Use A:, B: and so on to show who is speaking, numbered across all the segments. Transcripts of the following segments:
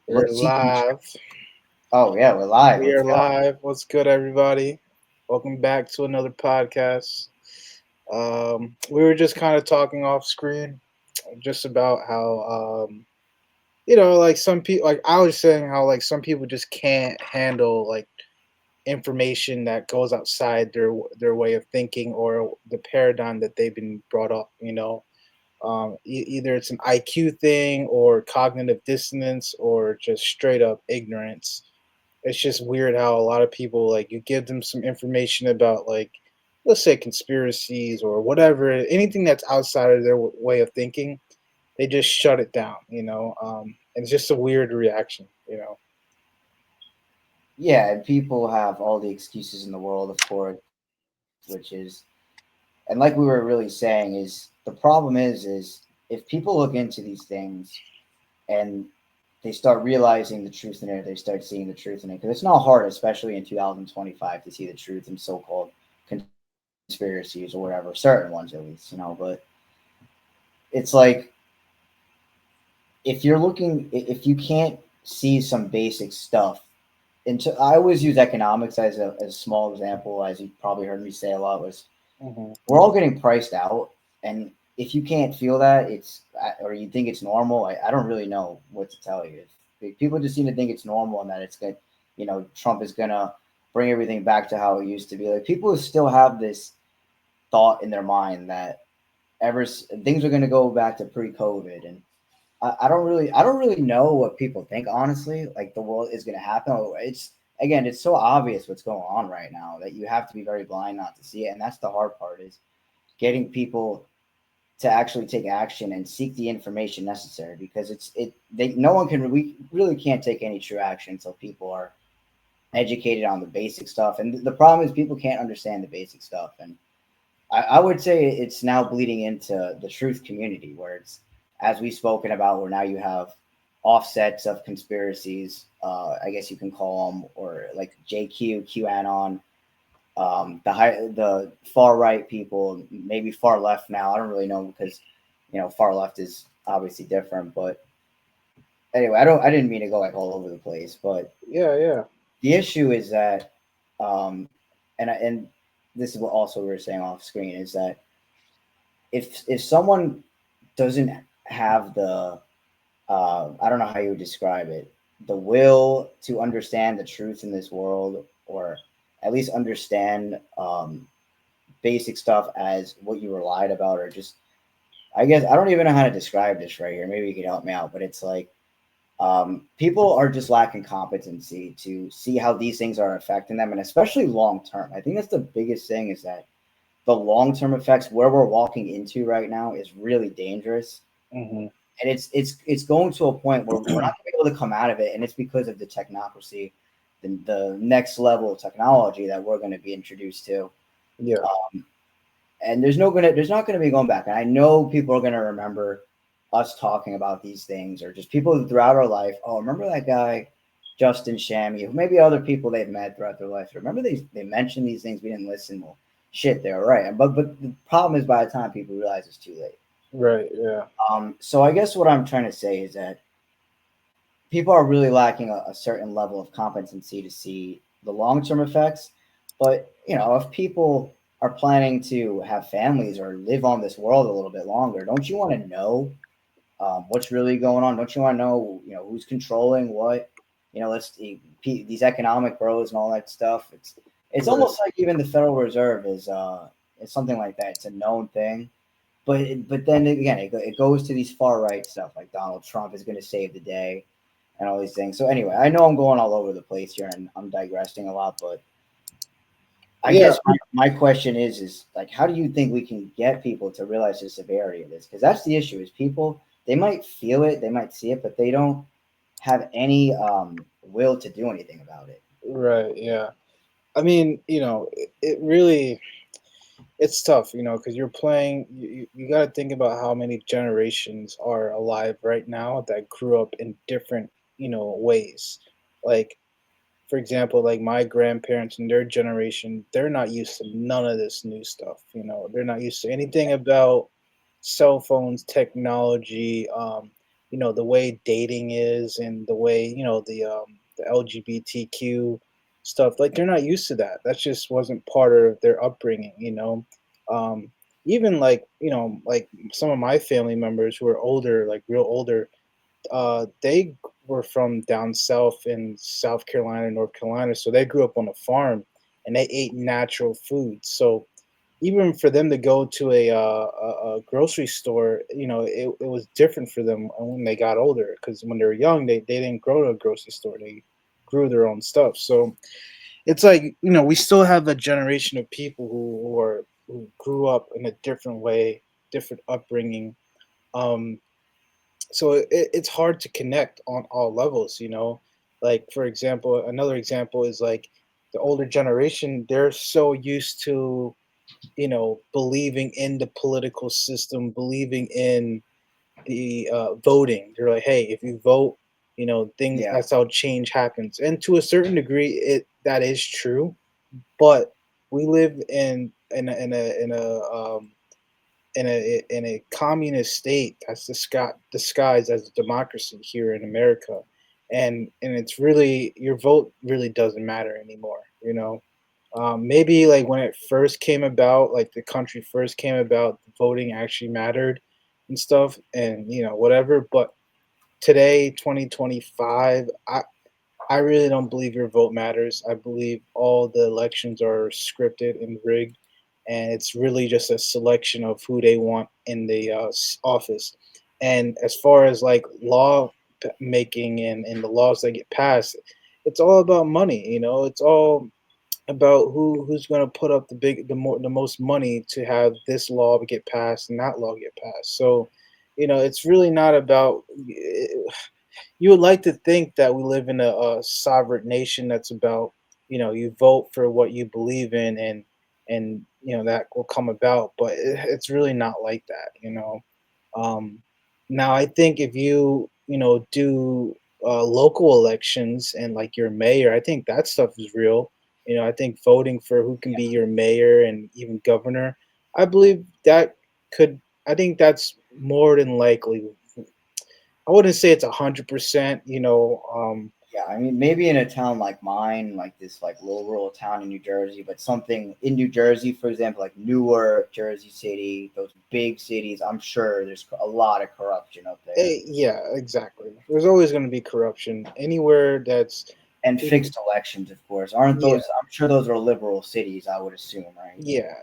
A: We're
B: Let's see.
A: live.
B: Oh yeah, we're live.
A: We
B: Let's
A: are
B: go.
A: live. What's good, everybody? Welcome back to another podcast. We were just kind of talking off screen, just about how like some people, like I was saying, how like some people just can't handle like information that goes outside their way of thinking or the paradigm that they've been brought up. Either it's an IQ thing or cognitive dissonance or just straight up ignorance. It's just weird how a lot of people, like, you give them some information about, like, let's say conspiracies or whatever, anything that's outside of their way of thinking, they just shut it down. And it's just a weird reaction.
B: Yeah, and people have all the excuses in the world, of course, which is, and like we were really saying, is the problem is if people look into these things and they start realizing the truth in it, they start seeing the truth in it, because it's not hard, especially in 2025, to see the truth in so-called conspiracies or whatever, certain ones at least, but it's like if you're looking, if you can't see some basic stuff into, I always use economics as a small example, as you probably heard me say a lot, was
A: Hmm.
B: we're all getting priced out. And if you can't feel that, or you think it's normal, I don't really know what to tell you. If people just seem to think it's normal and that it's good, Trump is going to bring everything back to how it used to be. Like, people still have this thought in their mind that things are going to go back to pre-COVID. And I don't really know what people think, honestly. Like, the world is going to happen. It's again, it's so obvious what's going on right now that you have to be very blind not to see it, and that's the hard part, is getting people to actually take action and seek the information necessary, because no one can, we really can't take any true action until people are educated on the basic stuff. And the problem is people can't understand the basic stuff. And I would say it's now bleeding into the truth community, where it's, as we've spoken about, where now you have offsets of conspiracies, I guess you can call them, or like JQ, QAnon, the far right people, maybe far left now. I don't really know, because far left is obviously different. But anyway, I didn't mean to go like all over the place, but
A: Yeah, yeah.
B: the issue is that, um, and this is what also we were saying off screen, is that if someone doesn't have the, I don't know how you would describe it, the will to understand the truth in this world, or at least understand basic stuff as what you were lied about, or just, I guess I don't even know how to describe this right here. Maybe you could help me out, but it's like, people are just lacking competency to see how these things are affecting them, and especially long term. I think that's the biggest thing, is that the long term effects, where we're walking into right now, is really dangerous.
A: Hmm.
B: And it's going to a point where we're not going to be able to come out of it, and it's because of the technocracy, the next level of technology that we're going to be introduced to.
A: Yeah.
B: And there's not gonna be going back. And I know people are gonna remember us talking about these things, or just people throughout our life. Oh, remember that guy, Justin Shammy, or maybe other people they've met throughout their life. Remember they mentioned these things, we didn't listen. Well, shit, they're right. But the problem is, by the time people realize, it's too late.
A: Right. Yeah.
B: So I guess what I'm trying to say is that people are really lacking a certain level of competency to see the long term effects. But if people are planning to have families or live on this world a little bit longer, don't you want to know, what's really going on? Don't you want to know, who's controlling what? These economic bros and all that stuff. It's
A: Right.
B: almost like even the Federal Reserve is something like that. It's a known thing. But then again, it goes to these far right stuff, like Donald Trump is going to save the day and all these things. So anyway, I know I'm going all over the place here and I'm digressing a lot, but I
A: Yeah.
B: guess my question is like, how do you think we can get people to realize the severity of this? Because that's the issue: is people, they might feel it, they might see it, but they don't have any will to do anything about it.
A: Right. Yeah. I mean, it really, it's tough, because you're playing. You got to think about how many generations are alive right now that grew up in different ways. Like, for example, like my grandparents and their generation, they're not used to none of this new stuff. They're not used to anything about cell phones, technology, the way dating is and the way the LGBTQ stuff. Like they're not used to that. That just wasn't part of their upbringing. Um, Even like like some of my family members who are older, like real older, they were from down south in South Carolina, North Carolina, so they grew up on a farm and they ate natural foods. So even for them to go to a grocery store, it was different for them when they got older because when they were young, they didn't go to a grocery store. They grew their own stuff. So it's like, we still have a generation of people who grew up in a different way, different upbringing. Um, so it's hard to connect on all levels. Like for example, another example is like the older generation, they're so used to believing in the political system, believing in the voting. They're like, hey, if you vote, things,
B: Yeah.
A: that's how change happens. And to a certain degree, it that is true. But we live in a communist state that's disguised as a democracy here in America, and it's really, your vote really doesn't matter anymore. Maybe like when it first came about, like the country first came about, voting actually mattered and stuff, and whatever. But today, 2025, I really don't believe your vote matters. I believe all the elections are scripted and rigged, and it's really just a selection of who they want in the office. And as far as like law making and the laws that get passed, it's all about money. It's all about who's going to put up the most money to have this law get passed and that law get passed. So, it's really not about. You would like to think that we live in a sovereign nation that's about, you vote for what you believe in, and that will come about, but it's really not like that. um, Now I think if you do local elections and like your mayor, I think that stuff is real. I think voting for who can be your mayor and even governor, I believe that could, I think that's more than likely. I wouldn't say it's 100%.
B: Yeah, I mean, maybe in a town like mine, like this, like little rural town in New Jersey, but something in New Jersey, for example, like Newark, Jersey City, those big cities, I'm sure there's a lot of corruption up there.
A: Yeah, exactly. There's always going to be corruption anywhere that's,
B: And
A: even,
B: fixed elections, of course. Aren't
A: yeah,
B: those, I'm sure those are liberal cities, I would assume, right?
A: yeah.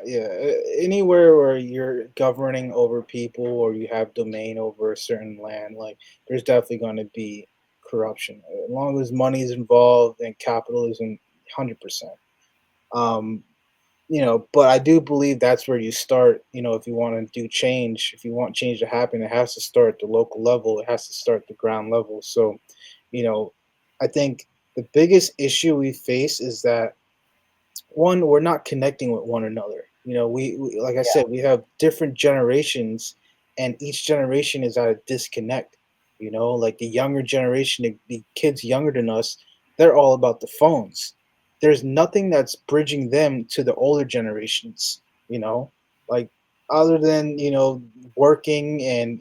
A: Anywhere where you're governing over people or you have domain over a certain land, like there's definitely going to be corruption. As long as money is involved and capitalism, 100%. Um, but I do believe that's where you start. If you want to do change, if you want change to happen, it has to start at the local level. It has to start at the ground level. So, you know, I think the biggest issue we face is that, one, we're not connecting with one another. We, like I
B: Yeah.
A: said, we have different generations, and each generation is at a disconnect. Like the younger generation, the kids younger than us, they're all about the phones. There's nothing that's bridging them to the older generations. You know, like other than working and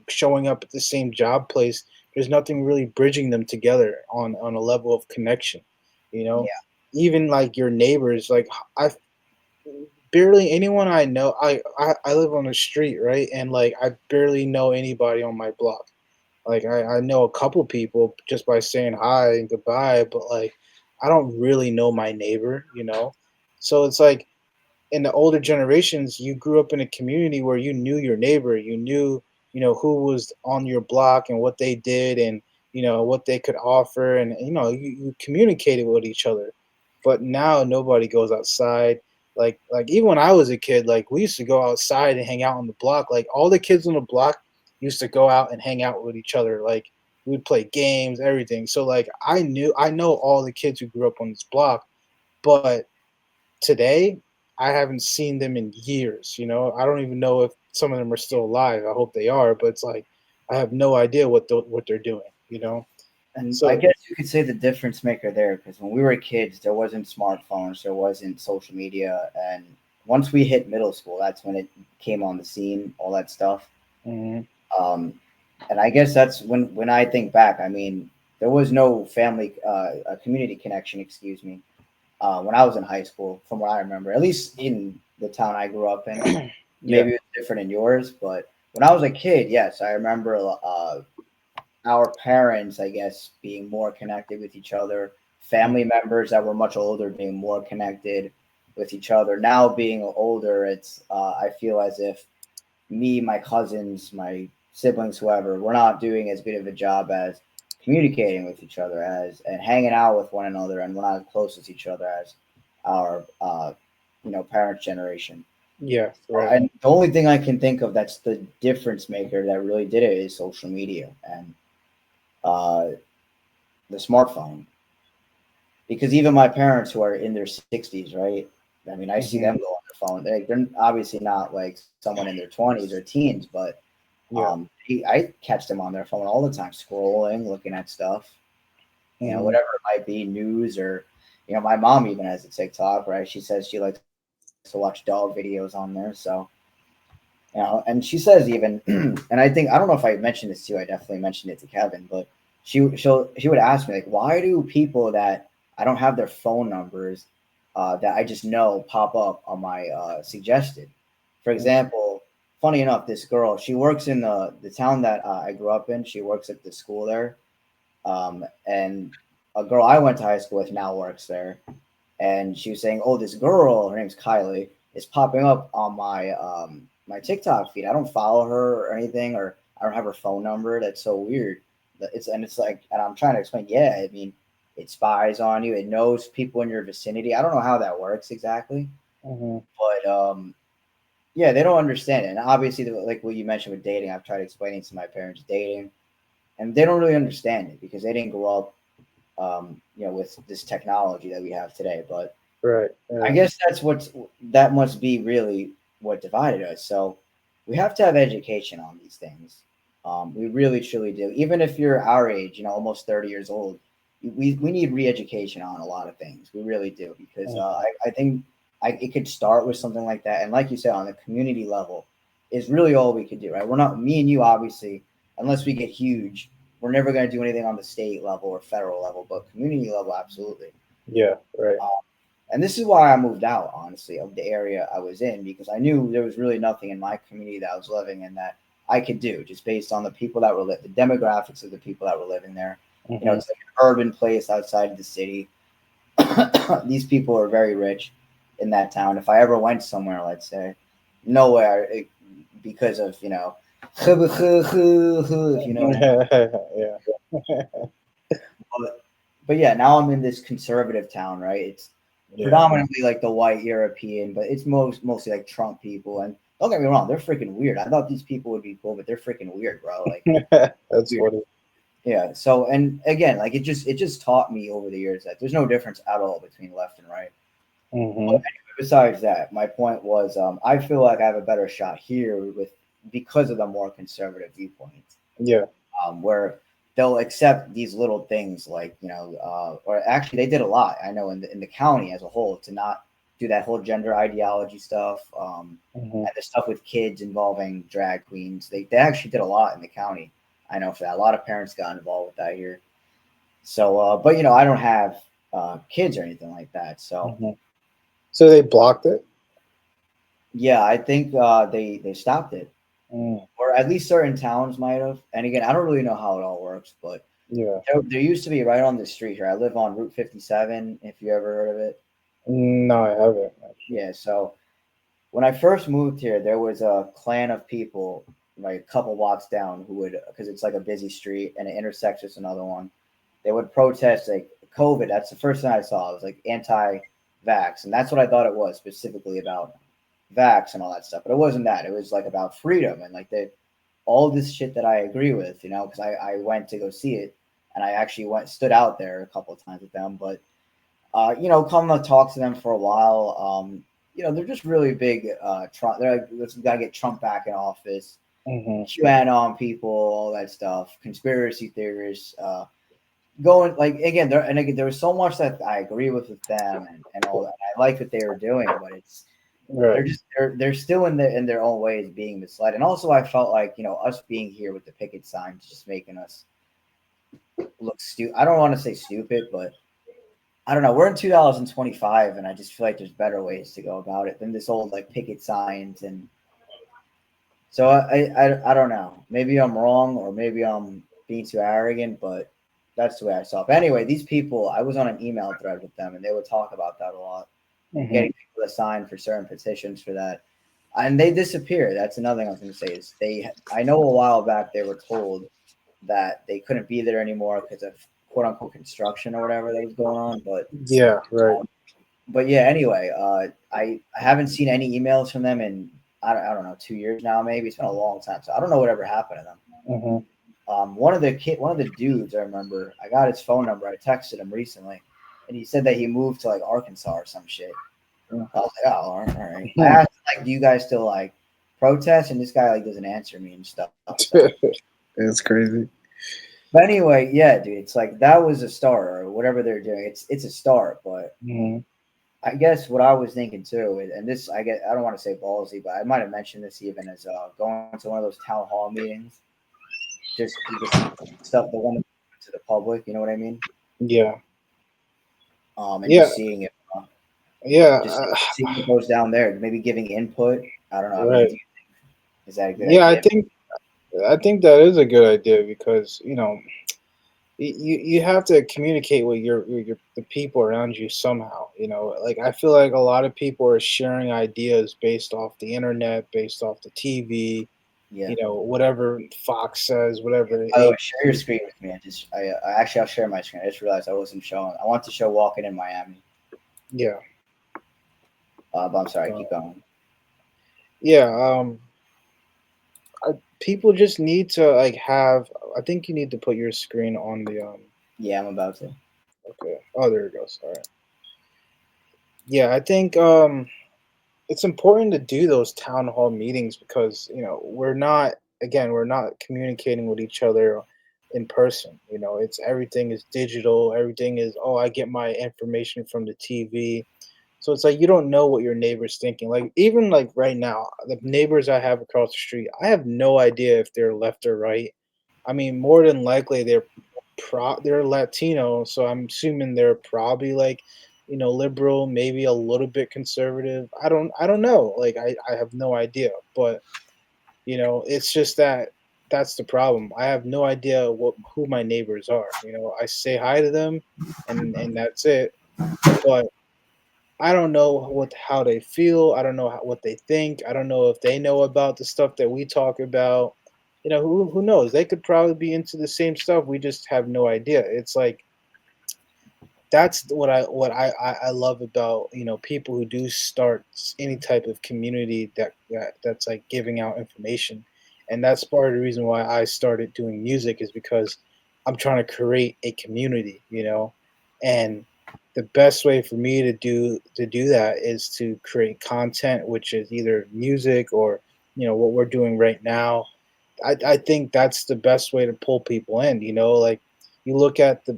A: showing up at the same job place. There's nothing really bridging them together on a level of connection. You know,
B: Yeah.
A: even like your neighbors, like I barely anyone I know. I live on the street, right? And like I barely know anybody on my block. Like I know a couple people just by saying hi and goodbye, but like I don't really know my neighbor. So it's like in the older generations, you grew up in a community where you knew your neighbor, you knew, who was on your block and what they did, and what they could offer, and you communicated with each other. But now nobody goes outside. Like even when I was a kid, like we used to go outside and hang out on the block. Like all the kids on the block used to go out and hang out with each other. Like we'd play games, everything. So like I know all the kids who grew up on this block, but today I haven't seen them in years. I don't even know if some of them are still alive. I hope they are, but it's like I have no idea what they're doing.
B: And I
A: So
B: guess you could say the difference maker there, because when we were kids, there wasn't smartphones, there wasn't social media, and once we hit middle school, that's when it came on the scene, all that stuff.
A: mhm.
B: Um, And I guess that's when I think back. I mean, there was no family, community connection. Excuse me. When I was in high school, from what I remember, at least in the town I grew up in.
A: Yeah.
B: Maybe it's different in yours, but when I was a kid, yes, I remember our parents, I guess, being more connected with each other. Family members that were much older being more connected with each other. Now being older, it's I feel as if me, my cousins, my siblings, whoever, we're not doing as good of a job as communicating with each other as and hanging out with one another, and we're not as close as each other as our parents' generation.
A: Yeah. Right.
B: And the only thing I can think of that's the difference maker that really did it is social media and uh, the smartphone. Because even my parents who are in their 60s, right? I mean, I see them
A: Hmm.
B: go on their phone. They're obviously not like someone in their 20s or teens, but
A: Yeah.
B: I catch them on their phone all the time, scrolling, looking at stuff,
A: Hmm.
B: whatever it might be, news or, my mom even has a TikTok, right? She says she likes to watch dog videos on there. So, and she says even, and I think, I don't know if I mentioned this to you, I definitely mentioned it to Kevin, but she would ask me like, why do people that I don't have their phone numbers, that I just know pop up on my suggested. For example, funny enough, this girl, she works in the town that I grew up in. She works at the school there, and a girl I went to high school with now works there. And she was saying, "Oh, this girl, her name's Kylie, is popping up on my TikTok feed. I don't follow her or anything, or I don't have her phone number. That's so weird." It's like, and I'm trying to explain. Yeah, I mean, it spies on you. It knows people in your vicinity. I don't know how that works exactly,
A: Hmm.
B: but yeah, they don't understand it. And obviously, like what you mentioned with dating, I've tried explaining to my parents dating, and they don't really understand it because they didn't grow up, with this technology that we have today. But
A: Right.
B: I
A: Yeah.
B: guess that must be really what divided us. So we have to have education on these things. We really truly do. Even if you're our age, almost 30 years old, we need re-education on a lot of things. We really do because
A: Hmm.
B: I think it could start with something like that. And like you said, on the community level, is really all we could do. Right? We're not me and you obviously, unless we get huge. We're never going to do anything on the state level or federal level, but community level, absolutely.
A: Yeah. Right.
B: And this is why I moved out, honestly, of the area I was in because I knew there was really nothing in my community that I was living in that I could do just based on the people that were the demographics of the people that were living there.
A: Hmm.
B: It's like an urban place outside of the city. These people are very rich in that town. If I ever went somewhere, let's say, nowhere because of, if you know what I mean.
A: Yeah.
B: But yeah, now I'm in this conservative town, right? It's
A: Yeah.
B: predominantly like the white European, but it's mostly like Trump people. And don't get me wrong, they're freaking weird. I thought these people would be cool, but they're freaking weird, bro. Like
A: That's
B: weird.
A: funny.
B: Yeah. So and again, like it just taught me over the years that there's no difference at all between left and right. But
A: Hmm.
B: anyway, besides that, my point was, I feel like I have a better shot here because of the more conservative viewpoint,
A: Yeah.
B: where they'll accept these little things like or actually they did a lot. I know in the county as a whole to not do that whole gender ideology stuff,
A: Hmm.
B: and the stuff with kids involving drag queens. They actually did a lot in the county. I know for that. A lot of parents got involved with that here. So, but I don't have kids or anything like that. So,
A: Hmm. So they blocked it.
B: yeah, I think they stopped it,
A: Mm.
B: or at least certain towns might have. And again, I don't really know how it all works, but
A: Yeah.
B: there used to be right on the street here. I live on Route 57, if you ever heard of it.
A: No, I haven't actually.
B: Yeah, so when I first moved here, there was a clan of people like a couple blocks down who would, because it's like a busy street and it intersects with another one. They would protest like COVID. That's the first thing I saw. It was like anti-vax, and that's what I thought it was specifically about vax and all that stuff. But it wasn't that. It was like about freedom and like all this shit that I agree with. Because I went to go see it, and I actually stood out there a couple of times with them. But come to talk to them for a while. They're just really big. Trump. They're like, let's gotta get Trump back in office.
A: Hmm.
B: QAnon people, all that stuff, conspiracy theorists. Going like again, there was so much that I agree with them and all that. I liked what they were doing, but
A: Right.
B: They're still in their own ways being misled. And also, I felt like us being here with the picket signs just making us look stupid. I don't want to say stupid, but I don't know. We're in 2025, and I just feel like there's better ways to go about it than this old like picket signs. And so I don't know. Maybe I'm wrong, or maybe I'm being too arrogant, but that's the way I saw it. But anyway, these people, I was on an email thread with them, and they would talk about that a lot,
A: Hmm.
B: getting people to sign for certain petitions for that, and they disappear. That's another thing I was going to say is they. I know a while back they were told that they couldn't be there anymore because of quote unquote construction or whatever that was going on,
A: Yeah. Right.
B: but yeah, anyway, I haven't seen any emails from them in I don't know 2 years now. Maybe it's been a long time, so I don't know whatever happened to them.
A: Hmm.
B: One of the dudes I remember, I got his phone number. I texted him recently, and he said that he moved to like Arkansas or some shit. I was like, oh, all right. I asked like, do you guys still like protest? And this guy like doesn't answer me and stuff. So,
A: It's crazy.
B: but anyway, yeah, dude, it's like that was a start or whatever they're doing. It's a start, but
A: Hmm.
B: I guess what I was thinking too, and this I don't want to say ballsy, but I might have mentioned this even as going to one of those town hall meetings, just stuff the one to the public, you know what I mean?
A: Yeah.
B: And
A: Yeah.
B: just seeing it,
A: Yeah.
B: just seeing what goes down there, maybe giving input. I don't know. I mean,
A: Right.
B: is that a good
A: Yeah. I
B: idea?
A: think I think that is a good idea because you have to communicate with your the people around you somehow. Like I feel like a lot of people are sharing ideas based off the internet, based off the TV.
B: Yeah.
A: Whatever Fox says, whatever
B: By the way, share your
A: ABC.
B: screen with me. I actually I'll share my screen. I just realized I wasn't showing. I want to show Walking in Miami.
A: Yeah.
B: But I'm sorry.
A: Uh,
B: Keep going.
A: yeah. People just need to like have. I think you need to put your screen on the.
B: Yeah, I'm about to.
A: Okay. Oh, there it goes. All right. Yeah, I think it's important to do those town hall meetings because we're not communicating with each other in person. It's everything is digital. Everything is, oh, I get my information from the TV. So it's like you don't know what your neighbor's thinking. Like even like right now, the neighbors I have across the street, I have no idea if they're left or right. I mean, more than likely they're Latino, so I'm assuming they're probably like, liberal, maybe a little bit conservative. I don't know. Like I have no idea. But it's just that that's the problem. I have no idea who my neighbors are. I say hi to them and that's it. But I don't know how they feel. I don't know what they think. I don't know if they know about the stuff that we talk about. Who knows? They could probably be into the same stuff. We just have no idea. It's like that's what I love about people who do start any type of community that's like giving out information, and that's part of the reason why I started doing music is because I'm trying to create a community, and the best way for me to do that is to create content, which is either music or what we're doing right now. I think that's the best way to pull people in. Like you look at the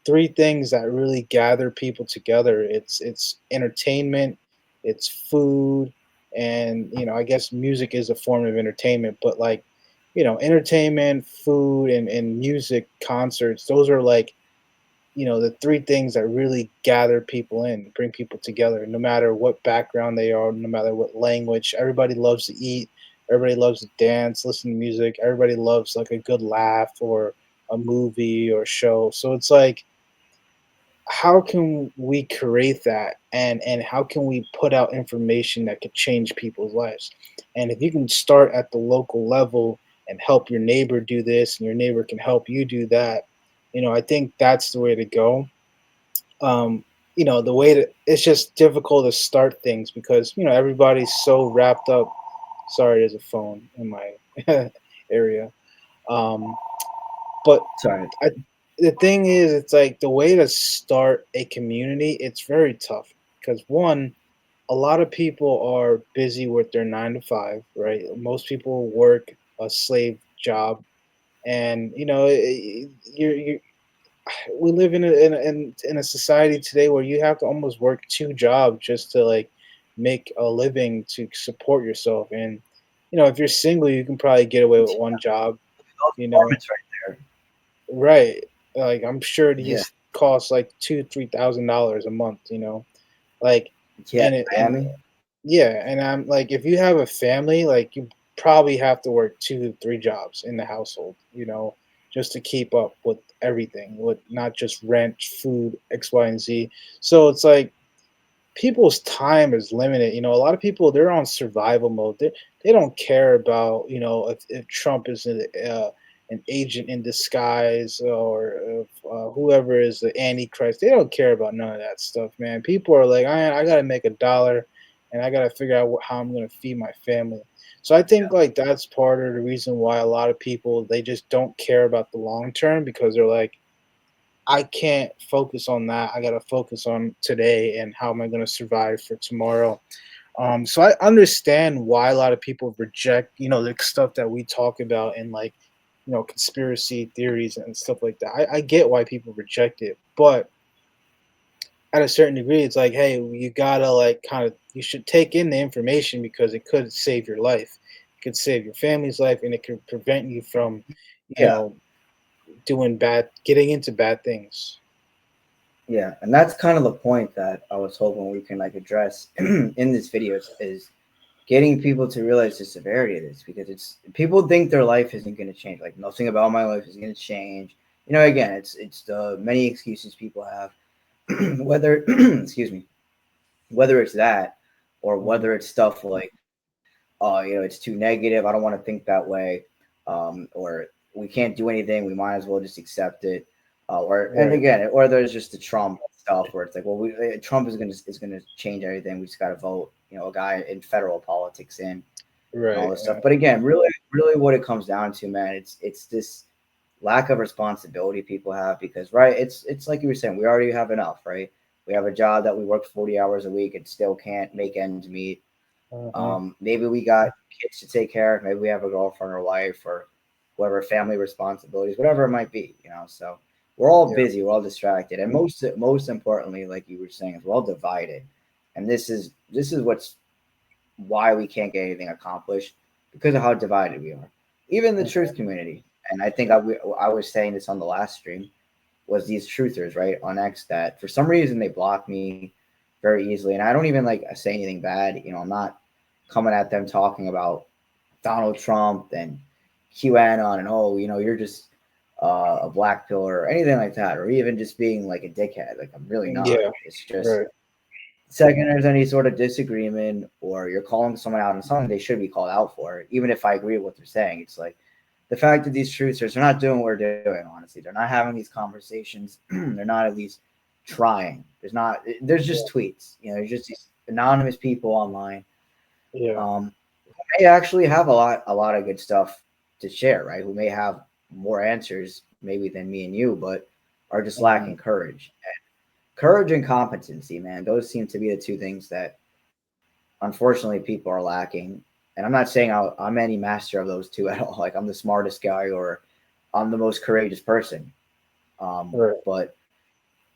A: three things that really gather people together. It's entertainment, it's food, and I guess music is a form of entertainment. But like entertainment, food, and music, concerts. Those are like the three things that really gather people in, bring people together, no matter what background they are, no matter what language. Everybody loves to eat, everybody loves to dance, listen to music, everybody loves like a good laugh or a movie or show. So it's like, how can we create that, and how can we put out information that could change people's lives? And if you can start at the local level and help your neighbor do this, and your neighbor can help you do that, I think that's the way to go. um, the way that it's just difficult to start things because everybody's so wrapped up. Sorry, there's a phone in my area. Um, but
B: Sorry.
A: I, the thing is, it's like the way to start a community. It's very tough because one, a lot of people are busy with their 9 to 5, right? Most people work a slave job, and you we live in a society today where you have to almost work two jobs just to like make a living to support yourself. And you know, if you're single, you can probably get away with one job.
B: Those
A: You know,
B: apartments right there.
A: right? Like I'm sure
B: Yeah.
A: these cost like $2,000-3,000 a month. You know, like
B: Yeah.
A: and
B: Miami.
A: yeah, and I'm like, if you have a family, like you probably have to work 2 to 3 jobs in the household, you know, just to keep up with everything, with not just rent, food, X, Y, and Z. So it's like people's time is limited. You know, a lot of people they're on survival mode. They don't care about if Trump is an agent in disguise or if whoever is the antichrist. They don't care about none of that stuff, man. People are like, I got to make $1 and I got to figure out how I'm going to feed my family. So I think like that's part of the reason why a lot of people they just don't care about the long term because they're like I can't focus on that. I got to focus on today and how am I going to survive for tomorrow. So I understand why a lot of people reject, the stuff that we talk about and like, conspiracy theories and stuff like that. I get why people reject it, but at a certain degree, it's like, hey, you gotta like kind of, you should take in the information because it could save your life, it could save your family's life, and it could prevent you from, you
B: Yeah.
A: know, getting into bad things.
B: Yeah, and that's kind of the point that I was hoping we can like address in this video is getting people to realize the severity of this because it's people think their life isn't going to change. Like nothing about my life is going to change. You know, again, it's the many excuses people have, whether excuse me, whether it's that or
A: Mhm.
B: whether it's stuff like, it's too negative. I don't want to think that way, or we can't do anything. We might as well just accept it. Or and
A: Right,
B: again, or there's just the Trump stuff where it's like, well, Trump is gonna change everything. We just got to vote, a guy in federal politics in and all
A: right,
B: this stuff. But again, really, what it comes down to, man, it's this lack of responsibility people have because right, it's like you were saying, we already have enough, right? We have a job that we work 40 hours a week and still can't make ends meet.
A: uh-huh.
B: Maybe we got kids to take care of. Maybe we have a girlfriend or wife or whatever family responsibilities, whatever it might be. So we're all
A: Yeah,
B: busy, we're all distracted, and most importantly, like you were saying, is we're all divided. And this is what's why we can't get anything accomplished because of how divided we are. Even the truth
A: uh-huh.
B: community, and I think I was saying this on the last stream, was these truthers right on X that for some reason they block me very easily, and I don't even like say anything bad. I'm not coming at them talking about Donald Trump and QAnon and you're just a black pillar or anything like that, or even just being like a dickhead. Like I'm really not.
A: Yeah,
B: It's just
A: right.
B: second there's any sort of disagreement or you're calling someone out on something they should be called out for, even if I agree with what they're saying. It's like the fact that these truthers are not doing what we're doing, honestly. They're not having these conversations. They're not at least trying. There's
A: Yeah,
B: just tweets. There's just these anonymous people online.
A: yeah,
B: Who may actually have a lot of good stuff to share, right? Who may have more answers maybe than me and you, but are just lacking
A: mhm,
B: courage. Courage and competency, man. Those seem to be the two things that unfortunately people are lacking. And I'm not saying I'm any master of those two at all. Like I'm the smartest guy or I'm the most courageous person.
A: right.
B: But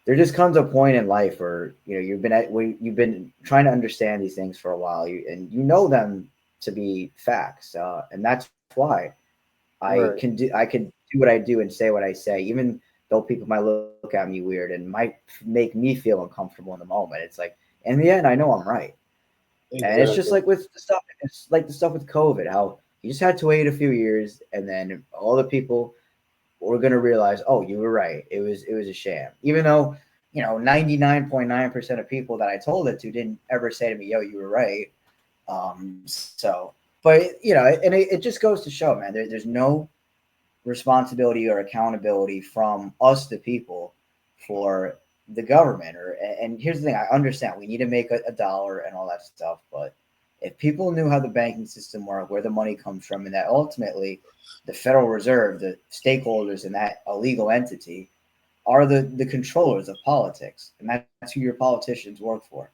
B: there just comes a point in life where you've been trying to understand these things for a while, and you know them to be facts, and that's why
A: Right.
B: I can do what I do and say what I say, even though people might look at me weird and might make me feel uncomfortable in the moment. It's like in the end, I know I'm right. And it's just
A: Exactly.
B: like with the stuff, it's like the stuff with COVID, how you just had to wait a few years, and then all the people were gonna realize, oh, you were right. It was a sham. Even though 99.9% of people that I told it to didn't ever say to me, yo, you were right. But and it just goes to show, man, there's no responsibility or accountability from us, the people, for the government. And here's the thing: I understand we need to make a dollar and all that stuff, but if people knew how the banking system worked, where the money comes from, and that ultimately the Federal Reserve, the stakeholders in that illegal entity, are the controllers of politics, and that's who your politicians work for.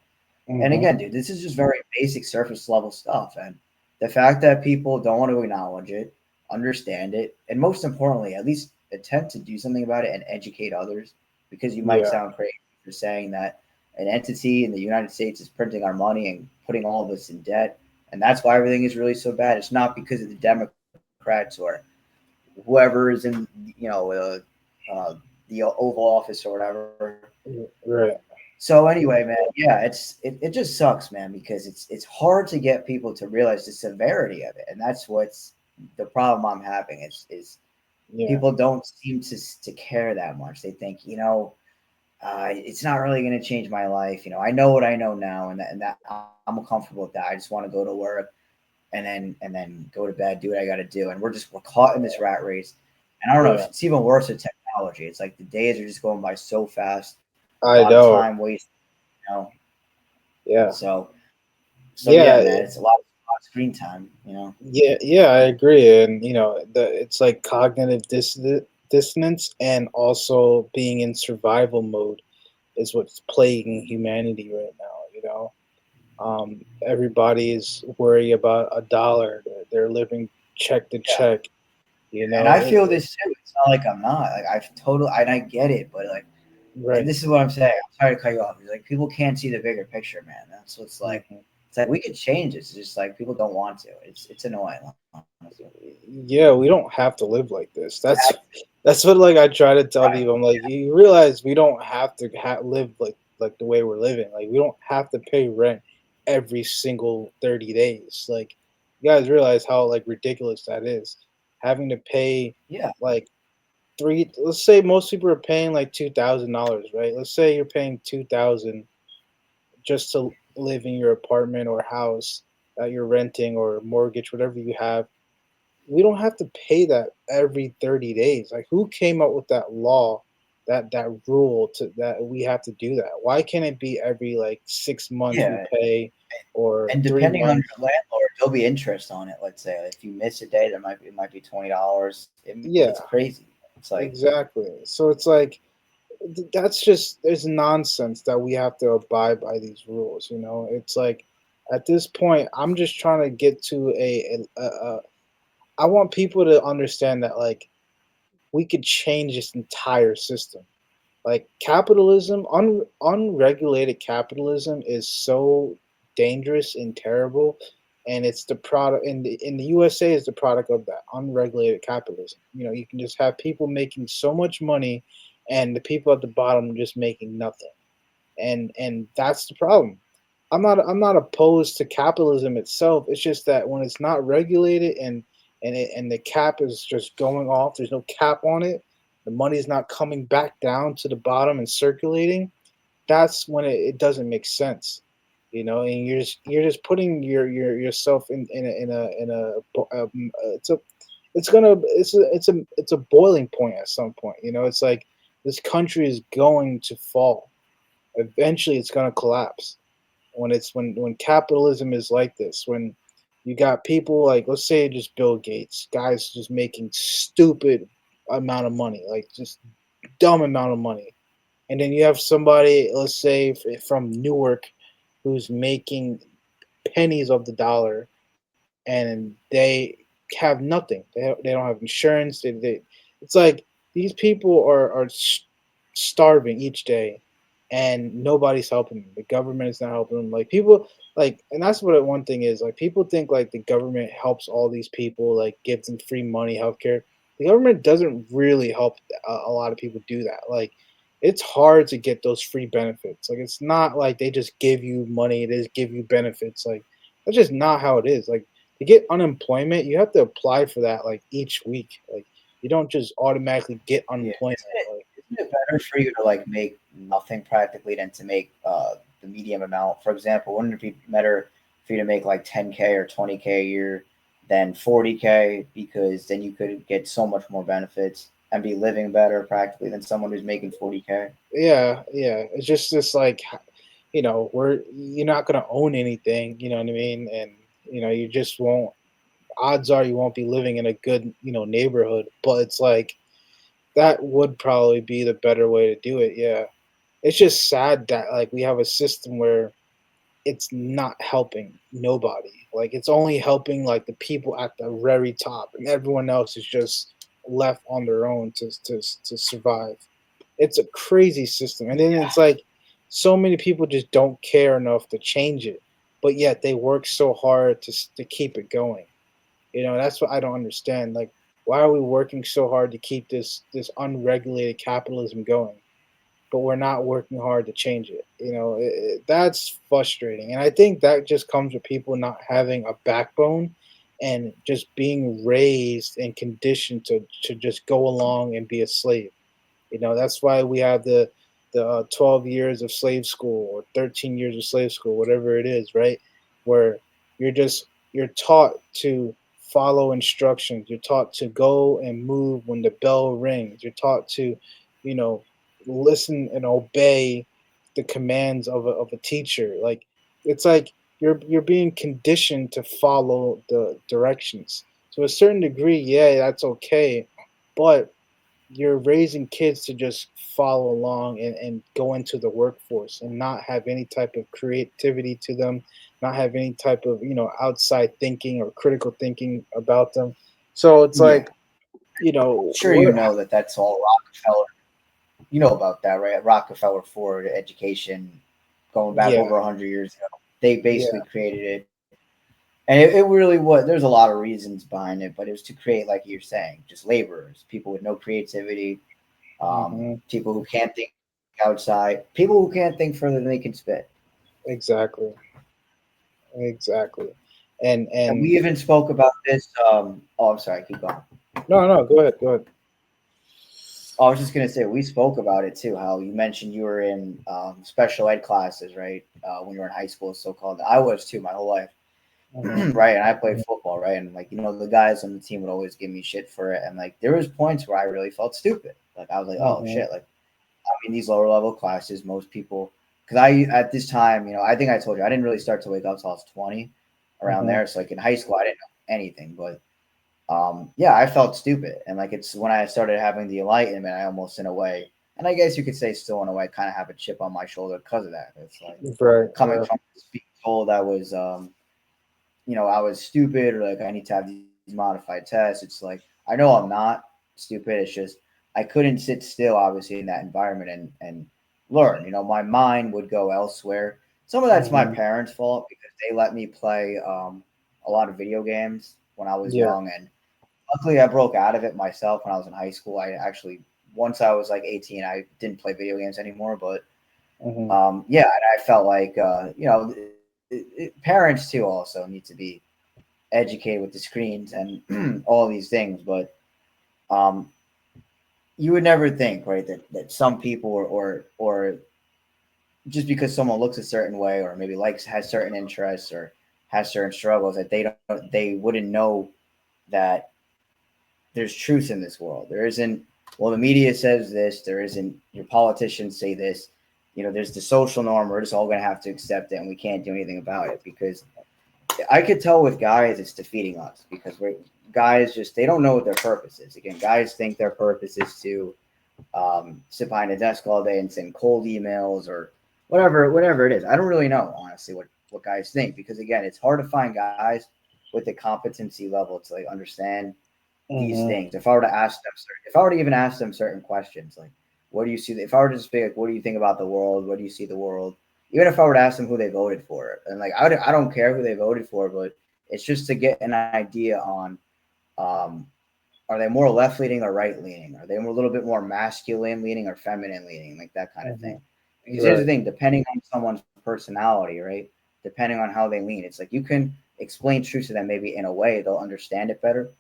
B: And again,
A: Hmm.
B: dude, this is just very basic surface level stuff. And the fact that people don't want to acknowledge it, understand it, and most importantly, at least attempt to do something about it and educate others, because you might
A: Yeah.
B: sound crazy for saying that, an entity in the United States is printing our money and putting all of us in debt, and that's why everything is really so bad. It's not because of the Democrats or whoever is in, uh, the Oval Office or whatever.
A: Right.
B: So anyway, man, yeah, it just sucks, man, because it's hard to get people to realize the severity of it, and that's what's the problem I'm having is
A: Yeah.
B: people don't seem to care that much. They think, it's not really going to change my life. I know what I know now, and that I'm comfortable with that. I just want to go to work and then go to bed, do what I got to do, and we're caught in this rat race. And I don't know,
A: Yeah.
B: it's even worse with technology. It's like the days are just going by so fast, a
A: I
B: lot of
A: know.
B: time wasted, you know.
A: Yeah.
B: So yeah,
A: Yeah.
B: man, it's a lot of screen time,
A: Yeah. Yeah. I agree. And it's like cognitive dissonance, and also being in survival mode is what's plaguing humanity right now. Everybody is worried about a dollar. They're living check to
B: Yeah.
A: check.
B: And I feel this too. It's not like I'm not. Like and I get it, but like, and
A: Right.
B: this is what I'm saying. I'm sorry to cut you off. It's like people can't see the bigger picture, man. That's what's like.
A: Mhm.
B: It's like we could change it. It's just like people don't want to. It's annoying, honestly.
A: Yeah, we don't have to live like this. That's what like I try to tell
B: Right.
A: people. I'm like, you realize we don't have to live like the way we're living. Like we don't have to pay rent every single 30 days. Like you guys realize how like ridiculous that is. Having to pay
B: Yeah.
A: like three. Let's say most people are paying like $2,000, right? Let's say you're paying 2,000 just to live in your apartment or house that you're renting, or mortgage, whatever you have. We don't have to pay that every 30 days. Like who came up with that law, that rule to that we have to do that? Why can't it be every like 6 months we
B: Yeah.
A: pay, or
B: And
A: three
B: depending on
A: months?
B: your landlord, there'll be interest on it. Let's say if you miss a day, it might be $20. It's
A: Yeah,
B: crazy. It's like,
A: exactly. So it's like that's just there's nonsense that we have to abide by these rules. It's like at this point, I'm just trying to get to I want people to understand that like we could change this entire system. Like capitalism, unregulated capitalism is so dangerous and terrible, and it's the product in the USA is the product of that unregulated capitalism. You can just have people making so much money, and the people at the bottom just making nothing, and that's the problem. I'm not opposed to capitalism itself. It's just that when it's not regulated, and the cap is just going off, there's no cap on it. The money's not coming back down to the bottom and circulating. That's when it doesn't make sense. And you're just putting yourself in a boiling point at some point. It's like this country is going to fall. Eventually, it's going to collapse when capitalism is like this, when you got people like, let's say, just Bill Gates, guys just making stupid amount of money, like just dumb amount of money, and then you have somebody, let's say, from Newark, who's making pennies of the dollar, and they have nothing. They don't have insurance. It's like these people are starving each day, and nobody's helping them. The government is not helping them. Like people, and that's what one thing is. Like people think like the government helps all these people, like gives them free money, healthcare. The government doesn't really help a lot of people do that. Like it's hard to get those free benefits. Like it's not like they just give you money, they just give you benefits. Like that's just not how it is. Like to get unemployment, you have to apply for that like each week. Like you don't just automatically get
B: yeah,
A: unemployment. Like
B: isn't it better for you to like make nothing practically than to make the medium amount? For example, wouldn't it be better for you to make like 10K or 20K a year than 40K, because then you could get so much more benefits and be living better practically than someone who's making 40K?
A: yeah, yeah. It's just this like you're not gonna own anything, you know what I mean? And you just won't odds are you won't be living in a good, neighborhood. But it's like that would probably be the better way to do it, yeah. It's just sad that like we have a system where it's not helping nobody. Like it's only helping like the people at the very top, and everyone else is just left on their own to survive. It's a crazy system, and then it's like so many people just don't care enough to change it, but yet they work so hard to keep it going. That's what I don't understand. Like, why are we working so hard to keep this unregulated capitalism going, but we're not working hard to change it? That's frustrating, and I think that just comes with people not having a backbone and just being raised and conditioned to just go along and be a slave. That's why we have the 12 years of slave school or 13 years of slave school, whatever it is, right? Where you're taught to follow instructions. You're taught to go and move when the bell rings. You're taught to, you know, listen and obey the commands of a teacher. Like, it's like you're being conditioned to follow the directions. To a certain degree, yeah, that's okay, but you're raising kids to just follow along and go into the workforce and not have any type of creativity to them, not have any type of outside thinking or critical thinking about them. So it's
B: Yeah,
A: like,
B: sure. You
A: what?
B: know that that's all Rockefeller. You know about that, right? Rockefeller Ford education, going back
A: Yeah,
B: over 100 years ago. They basically
A: yeah.
B: created it, and it really was. There's a lot of reasons behind it, but it was to create, like you're saying, just laborers, people with no creativity,
A: Hmm.
B: people who can't think outside, people who can't think further than they can spit.
A: Exactly, exactly. and
B: And we
A: and
B: even spoke about this. Oh, I'm sorry. Keep going.
A: no, no, go ahead, go ahead.
B: Oh, I was just gonna say we spoke about it too. How you mentioned you were in special ed classes, right? When you were in high school, so called. I was too, my whole life,
A: Hmm.
B: right? And I played football, right? And like the guys on the team would always give me shit for it, and like there was points where I really felt stupid. Like I was like, oh
A: Hmm.
B: shit, like I'm in these lower level classes. Most people, because I at this time, I think I told you I didn't really start to wake up till I was 20, around
A: Hmm.
B: there. So like in high school, I didn't know anything, but yeah, I felt stupid. And like it's when I started having the enlightenment, I almost in a way, and I guess you could say still in a way, kind of have a chip on my shoulder because of that. It's like
A: Right,
B: coming
A: right.
B: from being told I was, I was stupid, or like I need to have these modified tests. It's like I know I'm not stupid. It's just I couldn't sit still, obviously, in that environment and learn. My mind would go elsewhere. Some of that's my
A: Hmm.
B: parents' fault because they let me play a lot of video games when I was
A: Yeah.
B: young, and luckily, I broke out of it myself when I was in high school. I actually, once I was like 18, I didn't play video games anymore. But
A: Hmm.
B: yeah, and I felt like, parents too also need to be educated with the screens and all these things. But um, you would never think, right, that some people or just because someone looks a certain way or maybe has certain interests or has certain struggles that they wouldn't know that there's truth in this world. There isn't, well, the media says this, there isn't, your politicians say this, there's the social norm. We're just all going to have to accept it and we can't do anything about it because I could tell with guys it's defeating us because guys just, they don't know what their purpose is. Again, guys think their purpose is to sit behind a desk all day and send cold emails or whatever it is. I don't really know, honestly, what guys think because, again, it's hard to find guys with the competency level to like understand these
A: Hmm.
B: things. If I were to even ask them certain questions, like, what do you see? If I were to just be like, what do you think about the world? What do you see the world? Even if I were to ask them who they voted for, and like, I don't care who they voted for, but it's just to get an idea on, um, are they more left leaning or right leaning? Are they a little bit more masculine leaning or feminine leaning? Like that kind of
A: Hmm.
B: thing. Because here's the
A: Right.
B: thing, depending on someone's personality, right? Depending on how they lean, it's like you can explain truth to them maybe in a way they'll understand it better.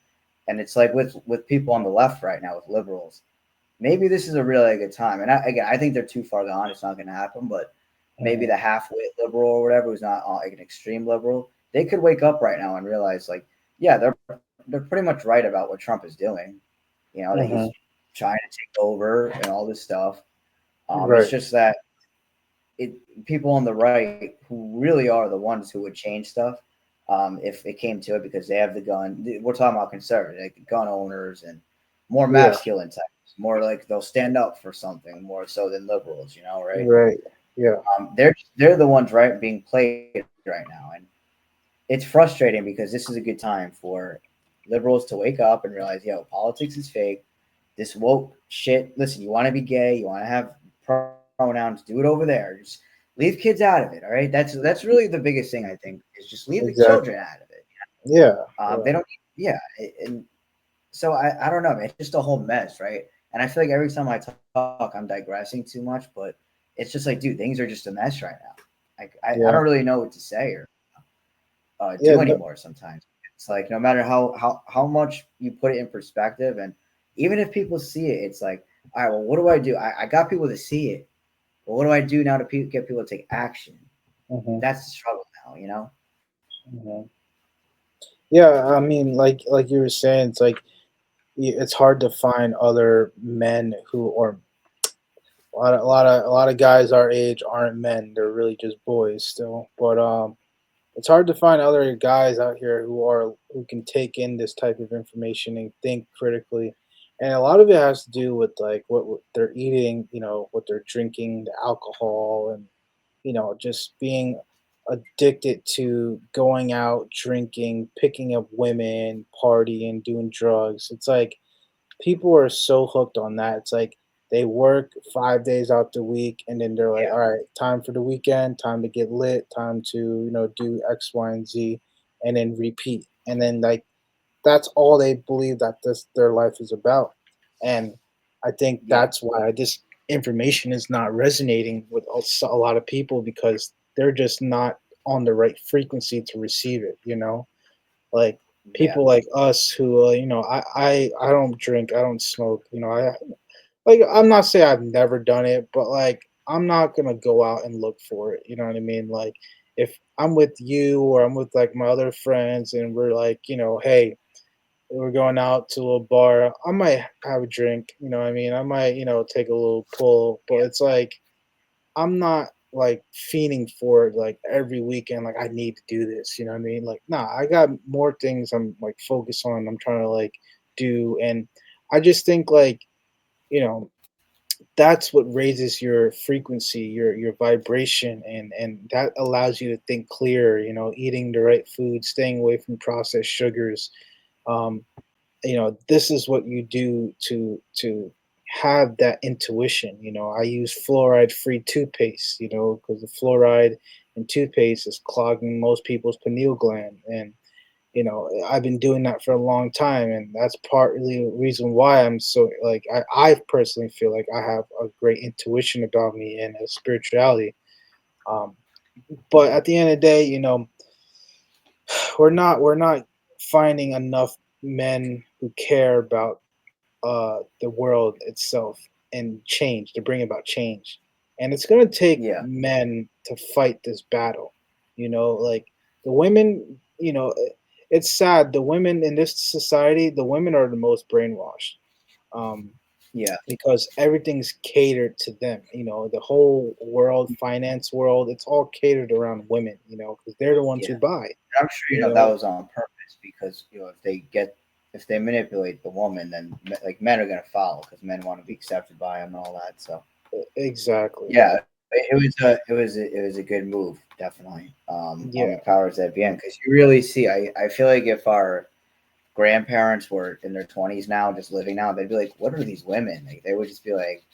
B: And it's like with people on the left right now, with liberals, maybe this is a really good time. And again, I think they're too far gone. It's not going to happen. But maybe
A: Hmm.
B: the halfway liberal or whatever, who's not like an extreme liberal, they could wake up right now and realize, like, yeah, they're pretty much right about what Trump is doing. That he's
A: Hmm.
B: trying to take over and all this stuff. It's
A: Right.
B: just that people on the right who really are the ones who would change stuff if it came to it because they have the gun. We're talking about conservative, like gun owners and more
A: Yeah.
B: masculine types, more like they'll stand up for something more so than liberals, right?
A: Right. Yeah.
B: They're the ones right being played right now, and it's frustrating because this is a good time for liberals to wake up and realize, politics is fake. This woke shit. Listen, you want to be gay, you want to have pride, pronouns. Do it over there. Just leave kids out of it. All right. That's really the biggest thing I think is just leave the
A: Exactly.
B: children out of it.
A: Yeah.
B: They
A: Yeah.
B: don't. Yeah. And so I don't know, man. It's just a whole mess, right? And I feel like every time I talk, I'm digressing too much, but it's just like, dude, things are just a mess right now. Like I don't
A: Yeah.
B: really know what to say or
A: Yeah.
B: do anymore sometimes. It's like no matter how much you put it in perspective, and even if people see it, it's like, all right, well, what do I do? I got people to see it, but what do I do now to get people to take action?
A: hmm
B: That's the struggle now, you know?
A: hmm Yeah. I mean, like you were saying, it's like it's hard to find other men who or a lot of guys our age aren't men. They're really just boys still. But it's hard to find other guys out here who can take in this type of information and think critically. And a lot of it has to do with like what they're eating, what they're drinking, the alcohol, and just being addicted to going out, drinking, picking up women, partying, doing drugs. It's like people are so hooked on that. It's like they work 5 days out the week, and then they're like,
B: Yeah,
A: "All right, time for the weekend, time to get lit, time to do X, Y, and Z," and then repeat. And then like that's all they believe that this their life is about. And I think
B: yeah,
A: that's why this information is not resonating with a lot of people because they're just not on the right frequency to receive it. Like
B: yeah,
A: people like us who I don't drink, I don't smoke, I like I'm not saying I've never done it, but like I'm not gonna go out and look for it, you know what I mean? Like if I'm with you or I'm with like my other friends and we're like, hey, we're going out to a little bar, I might have a drink, you know what I mean? I might, take a little pull, but it's like I'm not like fiending for it like every weekend. Like I need to do this. You know what I mean? Like, nah, I got more things I'm like focused on. I'm trying to like do, and I just think like you know that's what raises your frequency, your vibration, and that allows you to think clear. Eating the right food, staying away from processed sugars. Um, this is what you do to have that intuition. I use fluoride free toothpaste, because the fluoride in toothpaste is clogging most people's pineal gland, and I've been doing that for a long time, and that's partly the reason why I'm so like I personally feel like I have a great intuition about me and a spirituality. um, but at the end of the day, we're not finding enough men who care about the world itself and change to bring about change. And it's going to take
B: yeah,
A: men to fight this battle. Like the women, it's sad. The women in this society, the women are the most brainwashed. Um,
B: yeah,
A: because everything's catered to them. The whole world, finance world, it's all catered around women. Because they're the ones who
B: yeah.
A: buy.
B: I'm sure
A: You
B: that
A: know,
B: was on purpose because if they manipulate the woman, then like men are gonna follow because men want to be accepted by them and all that. So
A: exactly.
B: yeah, it was a good move, definitely, on the
A: Yeah.
B: powers that be, because you really see. I feel like if our grandparents were in their 20s now, just living now, they'd be like, "What are these women?" Like, they would just be like,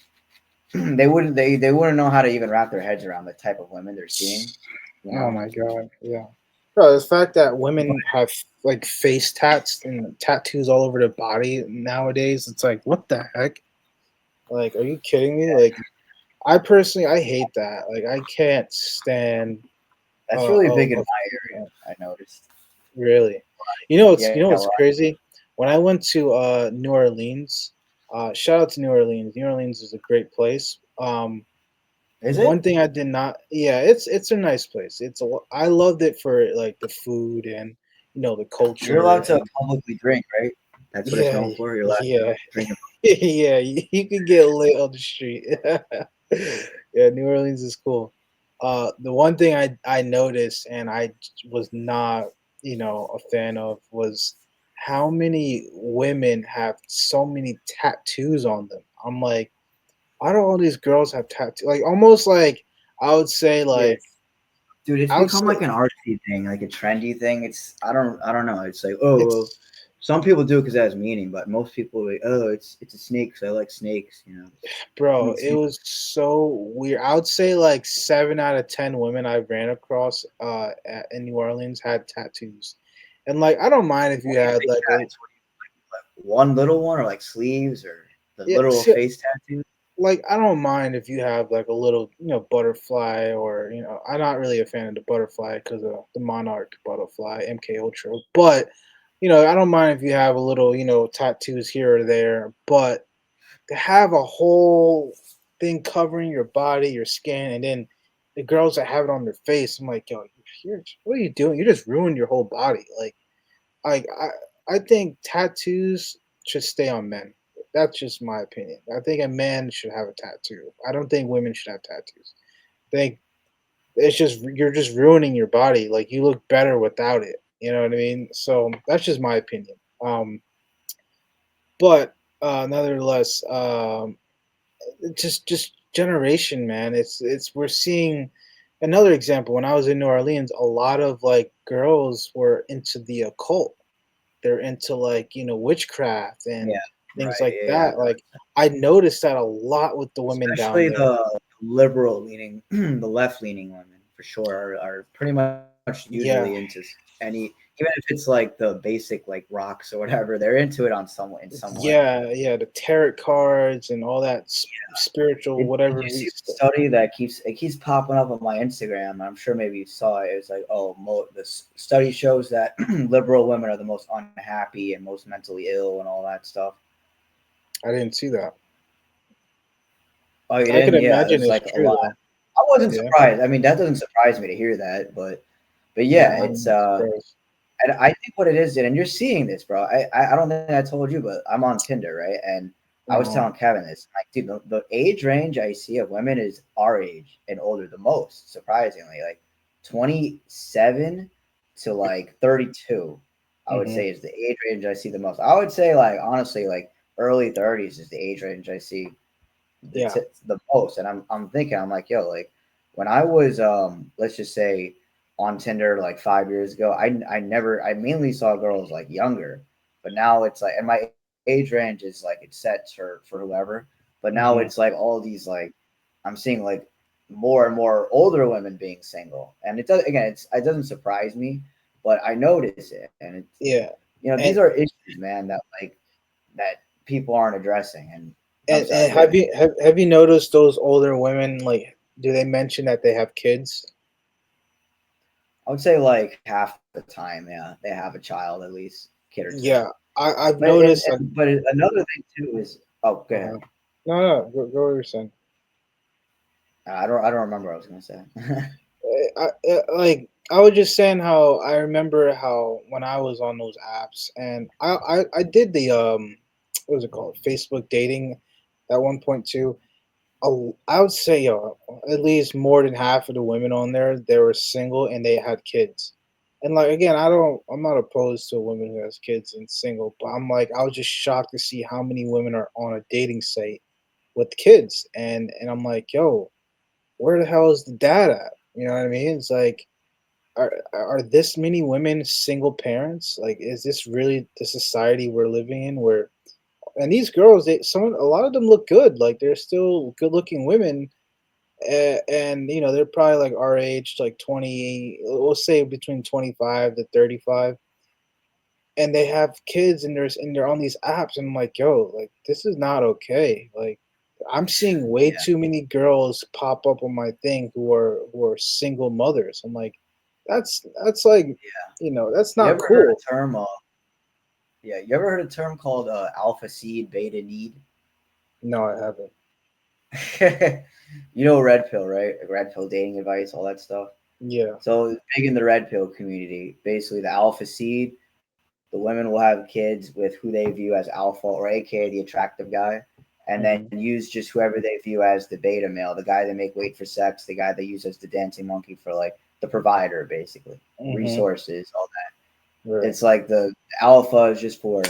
B: they wouldn't know how to even wrap their heads around the type of women they're seeing, you
A: Oh
B: know.
A: my god, yeah. Bro, the fact that women have like face tats and tattoos all over their body nowadays, it's like, what the heck? Like, are you kidding me? Like, I personally, I hate that. Like, I can't stand.
B: That's really big in
A: A
B: my area. I noticed.
A: really. You know what's
B: Yeah,
A: crazy? When I went to New Orleans, shout out to New Orleans. New Orleans is a great place.
B: is
A: The one
B: it?
A: thing I did not, yeah, it's a nice place. I loved it for like the food and the
B: You're
A: culture
B: allowed to
A: and
B: publicly drink, right? That's what it's
A: yeah,
B: known for. You're allowed to
A: yeah,
B: drink.
A: yeah. You can get lit on the street. Yeah, New Orleans is cool. The one thing I noticed and I was not a fan of was how many women have so many tattoos on them. I'm like, why do all these girls have tattoos? Like almost like I would say
B: Yeah,
A: like
B: dude, it's
A: I would
B: become
A: say
B: like an artsy thing, like a trendy thing. I don't know. It's like,
A: it's
B: oh, Some people do because it has meaning, but most people are like, oh, it's a snake because I like snakes. You know,
A: Bro,
B: it's,
A: it was so weird. I would say like 7 out of 10 women I ran across in New Orleans had tattoos, and like I don't mind if
B: when
A: you
B: you
A: had
B: say
A: like a
B: tats, what do you like one little one or like sleeves or the
A: yeah,
B: literal
A: see,
B: face tattoo?
A: like I don't mind if you have like a little butterfly or I'm not really a fan of the butterfly because of the monarch butterfly MK Ultra, but I don't mind if you have a little tattoos here or there, but to have a whole thing covering your body, your skin, and then the girls that have it on their face, I'm like, yo, what are you doing? You just ruined your whole body. Like I think tattoos should stay on men. That's just my opinion. I think a man should have a tattoo. I don't think women should have tattoos. I think it's just you're just ruining your body. Like you look better without it. You know what I mean? So that's just my opinion. But nonetheless, just generation, man. It's we're seeing another example. When I was in New Orleans, a lot of like girls were into the occult. They're into like witchcraft
B: Yeah,
A: and things
B: right.
A: like
B: Yeah,
A: that. Like I noticed that a lot with the women down
B: especially
A: there.
B: the liberal leaning, the left leaning women for sure are pretty much
A: Yeah,
B: usually into any, even if it's like the basic like rocks or whatever, they're into it on some in some way.
A: yeah, the tarot cards and all that spiritual
B: Did
A: whatever.
B: you see the study that keeps popping up on my Instagram? I'm sure maybe you saw it. It's like, oh, this study shows that liberal women are the most unhappy and most mentally ill and all that stuff.
A: I didn't see that.
B: Oh, you
A: I could
B: didn't? Yeah,
A: imagine
B: there's
A: it's
B: like a
A: true
B: lot.
A: though.
B: I wasn't
A: Yeah,
B: surprised. I mean, that doesn't surprise me to hear that, but
A: no,
B: yeah,
A: I'm
B: it's
A: not surprised.
B: and I think what it is, and you're seeing this, bro. I don't think I told you, but I'm on Tinder, right? And I was
A: Uh-huh.
B: telling Kevin this, like, dude, the age range I see of women is our age and older the most, surprisingly, like 27 to like 32. I would
A: Hmm.
B: say is the age range I see the most. I would say, like, honestly, like early 30s is the age range I see
A: Yeah.
B: the most. And I'm thinking, I'm like, yo, like when I was let's just say on Tinder like 5 years ago, I mainly saw girls like younger, but now it's like, and my age range is like it's set for whoever, but now it's
A: Hmm.
B: like all these like I'm seeing like more and more older women being single, and it does again. It doesn't surprise me, but I notice it, and it's
A: Yeah.
B: these
A: And
B: are issues, man, that like that people aren't addressing. And I'm
A: and
B: sorry, go ahead.
A: have you noticed those older women, like, do they mention that they have kids?
B: I would say like half the time, yeah, they have a child at least, kid or two.
A: Yeah, I've
B: But
A: noticed like
B: but another thing too is, oh, go ahead.
A: uh, no, go what you're saying.
B: I don't remember what I was gonna say.
A: Like I was just saying how I remember how when I was on those apps and I did the what was it called, Facebook dating at one point too. I would say at least more than half of the women on there, they were single and they had kids. And like again, I'm not opposed to a woman who has kids and single, but I'm like I was just shocked to see how many women are on a dating site with kids, and I'm like, yo, where the hell is the dad at? You know what I mean? It's like are this many women single parents? Like, is this really the society we're living in? Where and these girls, a lot of them look good. Like they're still good looking women, and they're probably like our age, like 20. We'll say between 25 to 35, and they have kids, and they're on these apps. And I'm like, yo, like this is not okay. Like I'm seeing way
B: Yeah,
A: too many girls pop up on my thing who are single mothers. I'm like, that's like, that's
B: you
A: not
B: ever heard
A: cool.
B: a term? You ever heard a term called alpha seed, beta need?
A: No, I haven't.
B: You know red pill, right? Like red pill dating advice, all that stuff.
A: Yeah.
B: So big in the red pill community. Basically, the alpha seed, the women will have kids with who they view as alpha, or AKA the attractive guy, and then
A: Hmm.
B: use just whoever they view as the beta male, the guy they make wait for sex, the guy they use as the dancing monkey for like the provider, basically
A: Hmm.
B: resources, all that.
A: Right.
B: It's like the alpha is just for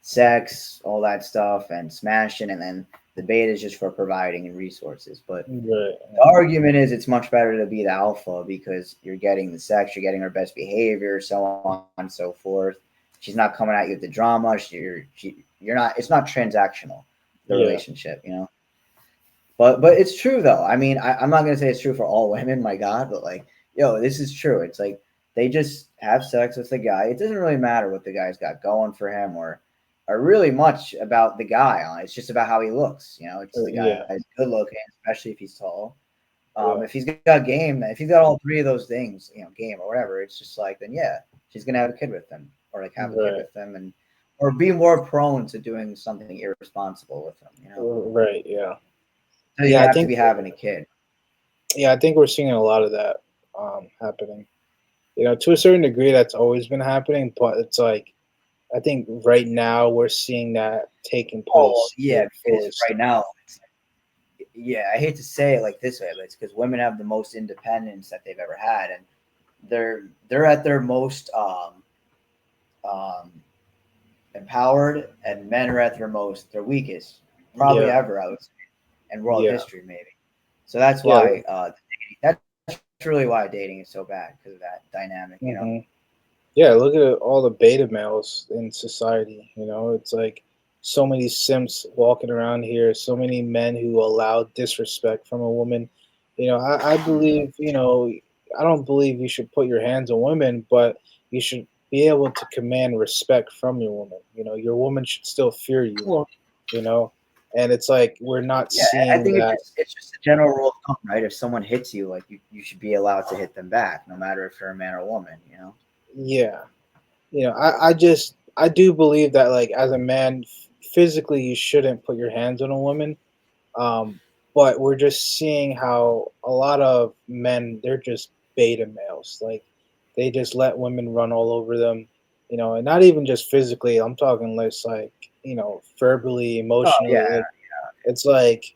B: sex, all that stuff, and smashing, and then the beta is just for providing and resources. But
A: Right.
B: the argument is it's much better to be the alpha because you're getting the sex, you're getting our best behavior, so on and so forth. she's not coming at you with the drama. You're not. It's not transactional, the
A: Yeah.
B: relationship. But it's true though. I mean, I'm not gonna say it's true for all women. My God, but like, yo, this is true. It's like they just have sex with the guy. It doesn't really matter what the guy's got going for him, or really much about the guy. It's just about how he looks. It's the guy's
A: Yeah.
B: good looking, especially if he's tall. If
A: Yeah.
B: he's got game, if he's got all three of those things, game or whatever, it's just like then yeah, she's gonna have a kid with him, or like have a kid
A: Right.
B: with him, and or be more prone to doing something irresponsible with him.
A: Right. Yeah.
B: So you
A: Yeah. I
B: have to
A: think.
B: be having a kid.
A: Yeah. I think we're seeing a lot of that happening. To a certain degree, that's always been happening, but it's like I think right now we're seeing that taking
B: Oh well,
A: place
B: yeah,
A: in
B: because
A: fullest.
B: right now, yeah, I hate to say it like this way, but it's because women have the most independence that they've ever had, and they're at their most um, empowered, and men are at their weakest, probably
A: Yeah.
B: ever, I would say, in world
A: Yeah.
B: history, maybe. So that's
A: Yeah.
B: why that's really why dating is so bad because of that dynamic.
A: Hmm. Yeah, look at all the beta males in society. It's like so many simps walking around here, so many men who allow disrespect from a woman. I believe, I don't believe you should put your hands on women, but you should be able to command respect from your woman. Your woman should still fear you,
B: Well,
A: you know? And it's like we're not
B: yeah, I
A: seeing
B: think
A: that.
B: it's just a general rule of thumb, right? If someone hits you, like you should be allowed to hit them back, no matter if they're a man or a woman.
A: Yeah. I do believe that like as a man, physically you shouldn't put your hands on a woman. Um, but we're just seeing how a lot of men they're just beta males. Like they just let women run all over them. And not even just physically. I'm talking less like verbally,
B: Oh
A: emotionally.
B: yeah,
A: Like it's like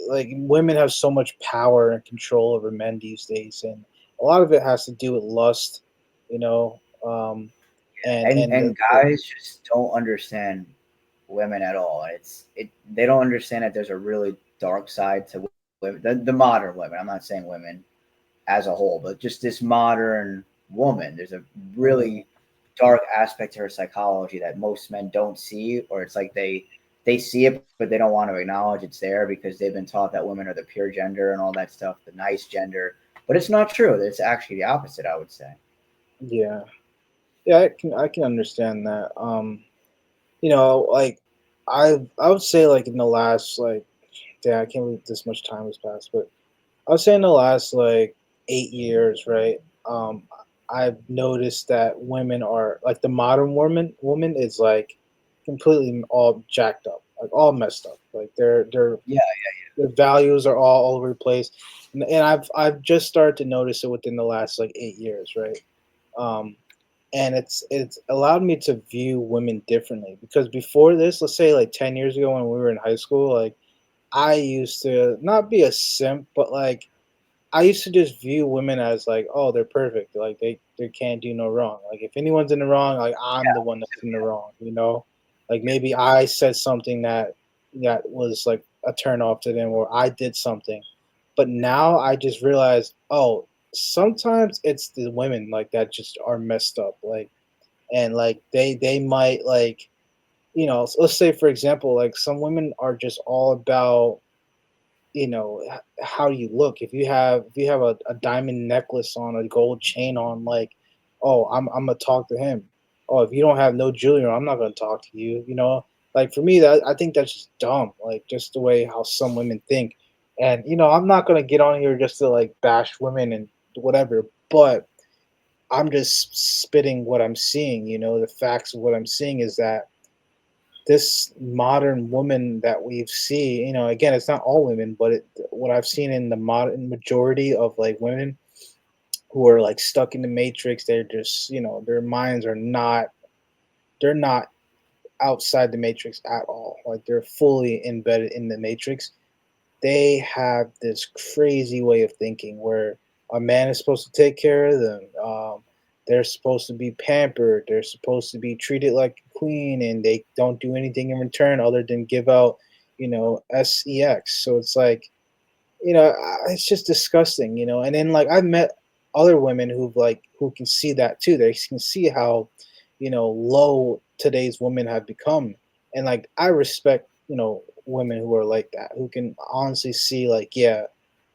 A: women have so much power and control over men these days, and a lot of it has to do with lust. You know, and
B: and
A: and
B: and guys just don't understand women at all. They don't understand that there's a really dark side to women, the modern women. I'm not saying women as a whole, but just this modern woman. There's a
A: Mhm.
B: really dark aspect to her psychology that most men don't see, or it's like they see it, but they don't want to acknowledge it's there because they've been taught that women are the pure gender and all that stuff, the nice gender. But it's not true. It's actually the opposite, I would say.
A: Yeah, yeah, I can understand that. Like I would say like in the last like, damn, I can't believe this much time has passed, but I would say in the last like 8 years, right? Um, I've noticed that women are like the modern woman is like completely all jacked up, like all messed up. Like
B: Yeah,
A: their values are all over the place, and I've just started to notice it within the last like 8 years, right? Um, and it's allowed me to view women differently because before this, let's say like 10 years ago when we were in high school, like I used to not be a simp, but like I used to just view women as like, oh, they're perfect. Like they can't do no wrong. Like if anyone's in the wrong, like I'm the one that's in the wrong. Like maybe I said something that was like a turn off to them or I did something. But now I just realized, oh, sometimes it's the women like that just are messed up. Like and like they might like let's say for example, like some women are just all about how you look. If you have a diamond necklace on, a gold chain on, like, oh, I'm gonna talk to him. Oh, if you don't have no jewelry on, I'm not gonna talk to you. Like for me, that I think that's just dumb. Like just the way how some women think. And I'm not gonna get on here just to like bash women and whatever, but I'm just spitting what I'm seeing. The facts of what I'm seeing is that this modern woman that we've seen, again, it's not all women, but what I've seen in the modern majority of like women who are like stuck in the matrix, they're just, their minds are not, they're not outside the matrix at all. Like they're fully embedded in the matrix. They have this crazy way of thinking where a man is supposed to take care of them. They're supposed to be pampered. They're supposed to be treated like a queen, and they don't do anything in return other than give out, sex. So it's like, it's just disgusting. And then like I've met other women who can see that too. They can see how, low today's women have become. And like I respect, women who are like that, who can honestly see like, yeah,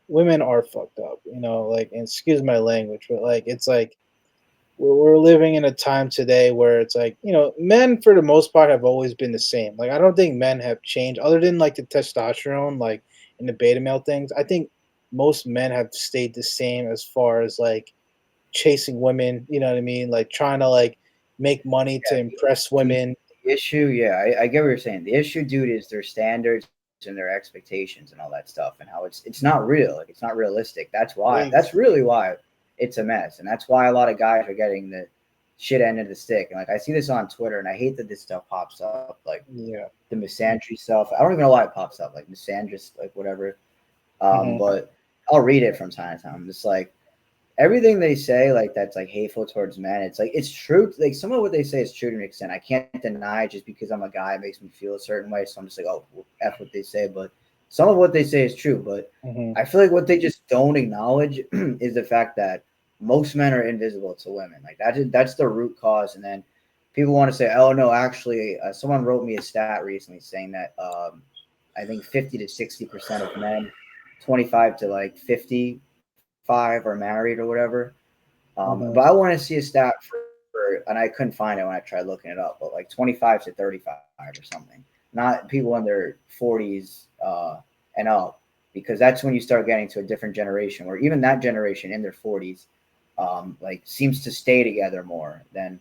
A: women are fucked up, like, and excuse my language, but like it's like we're living in a time today where it's like, men for the most part have always been the same. Like I don't think men have changed other than like the testosterone, like in the beta male things. I think most men have stayed the same as far as like chasing women, you know what I mean? Like trying to like make money to impress
B: The
A: women.
B: issue, yeah, I get what you're saying. The issue, dude, is their standards and their expectations and all that stuff, and how it's not real. Like, it's not realistic. That's why. That's
A: Ex-
B: really why it's a mess, and that's why a lot of guys are getting the shit end of the stick. And like I see this on Twitter, and I hate that this stuff pops up, like
A: Yeah.
B: the misandry stuff. I don't even know why it pops up, like misandrist, like whatever.
A: Hmm.
B: But I'll read it from time to time. It's like everything they say, like that's like hateful towards men. It's like it's true. Like some of what they say is true to an extent. I can't deny just because I'm a guy, it makes me feel a certain way. So I'm just like, oh, f what they say. But some of what they say is true. But
A: Hmm.
B: I feel like what they just don't acknowledge is the fact that most men are invisible to women. Like that's the root cause. And then people want to say, oh no, actually, someone wrote me a stat recently saying that I think 50 to 60% of men, 25 to like 55 are married or whatever. But I
A: Hmm.
B: want to see a stat and I couldn't find it when I tried looking it up, but like 25 to 35 or something, not people in their 40s and up, because that's when you start getting to a different generation where even that generation in their 40s like seems to stay together more than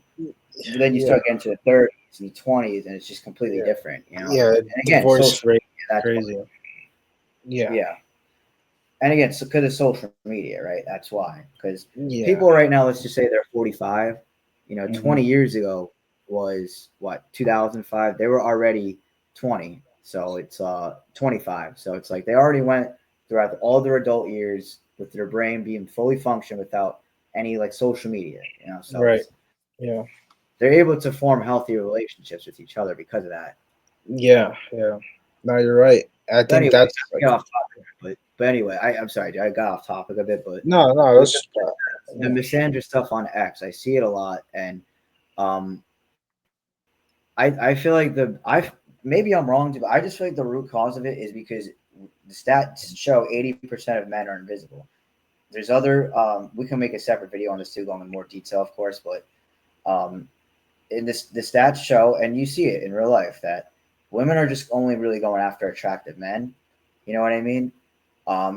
B: then you
A: Yeah.
B: start getting to the 30s and the 20s and it's just completely
A: Yeah.
B: different, you know.
A: Yeah.
B: And again,
A: Divorce
B: social
A: rate
B: media, that's why.
A: crazy. Yeah.
B: Yeah. And again, so because of social media, right? That's why. Because people
A: Yeah.
B: right now, let's just say they're 45. 20
A: Hmm.
B: years ago was what, 2005. They were already 20, so it's 25. So it's like they already went throughout all their adult years with their brain being fully functioned without any like social media. So
A: Right.
B: it's
A: Yeah.
B: they're able to form healthy relationships with each other because of that.
A: Yeah. Yeah. No, you're right. I
B: But
A: think
B: anyway,
A: that's
B: not to
A: like
B: get off topic, but anyway, I'm sorry, I got off topic a bit, but
A: no, no.
B: with
A: That's
B: the
A: yeah.
B: Missandra stuff on X, I see it a lot, and um, I feel like maybe I'm wrong, but I just feel like the root cause of it is because the stats show 80% of men are invisible. There's other we can make a separate video on this too, going in more detail, of course, but um, in this the stats show, and you see it in real life that women are just only really going after attractive men. You know what I mean?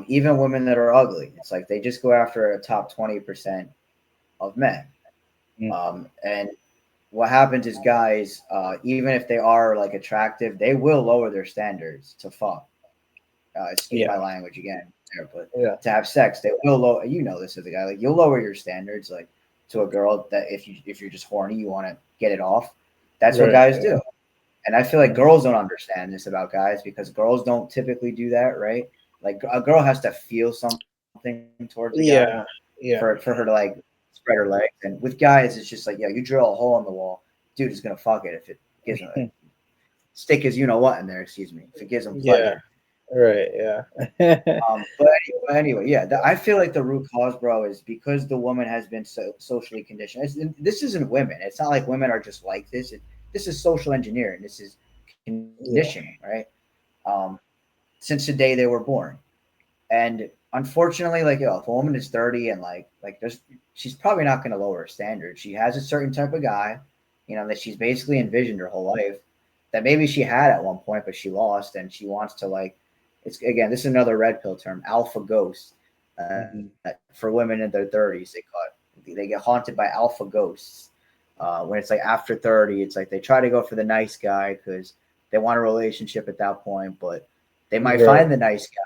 B: Even women that are ugly, it's like they just go after a top 20% of men.
A: Mm.
B: And what happens is guys, even if they are like attractive, they will lower their standards to fuck. Excuse my
A: Yeah.
B: language again there, but
A: Yeah.
B: to have sex, they will lower. You know this as a guy, like you'll lower your standards, like to a girl that if you're just horny, you want to get it off. That's what
A: Right.
B: guys
A: Yeah.
B: do, and I feel like
A: Mhm.
B: girls don't understand this about guys because girls don't typically do that, right? Like a girl has to feel something towards a guy
A: Yeah.
B: for
A: Yeah.
B: her to like spread her legs. And with guys, it's just like, yeah, you drill a hole in the wall, dude is gonna fuck it if it gives him stick his you know what in there. Excuse me, if it gives him
A: Yeah.
B: pleasure.
A: Right. Yeah.
B: But anyway, yeah, I feel like the root cause, bro, is because the woman has been socially conditioned. This isn't women. It's not like women are just like this. This is social engineering. This is conditioning,
A: Yeah.
B: right? Um, since the day they were born. And unfortunately, like yo, if a woman is 30 and like there's she's probably not gonna lower her standards. She has a certain type of guy, that she's basically envisioned her whole life that maybe she had at one point, but she lost, and she wants to like. It's again, this is another red pill term, alpha ghost.
A: Hmm.
B: For women in their 30s, they get haunted by alpha ghosts. When it's like after 30, it's like they try to go for the nice guy because they want a relationship at that point, but they might
A: Right.
B: find the nice guy,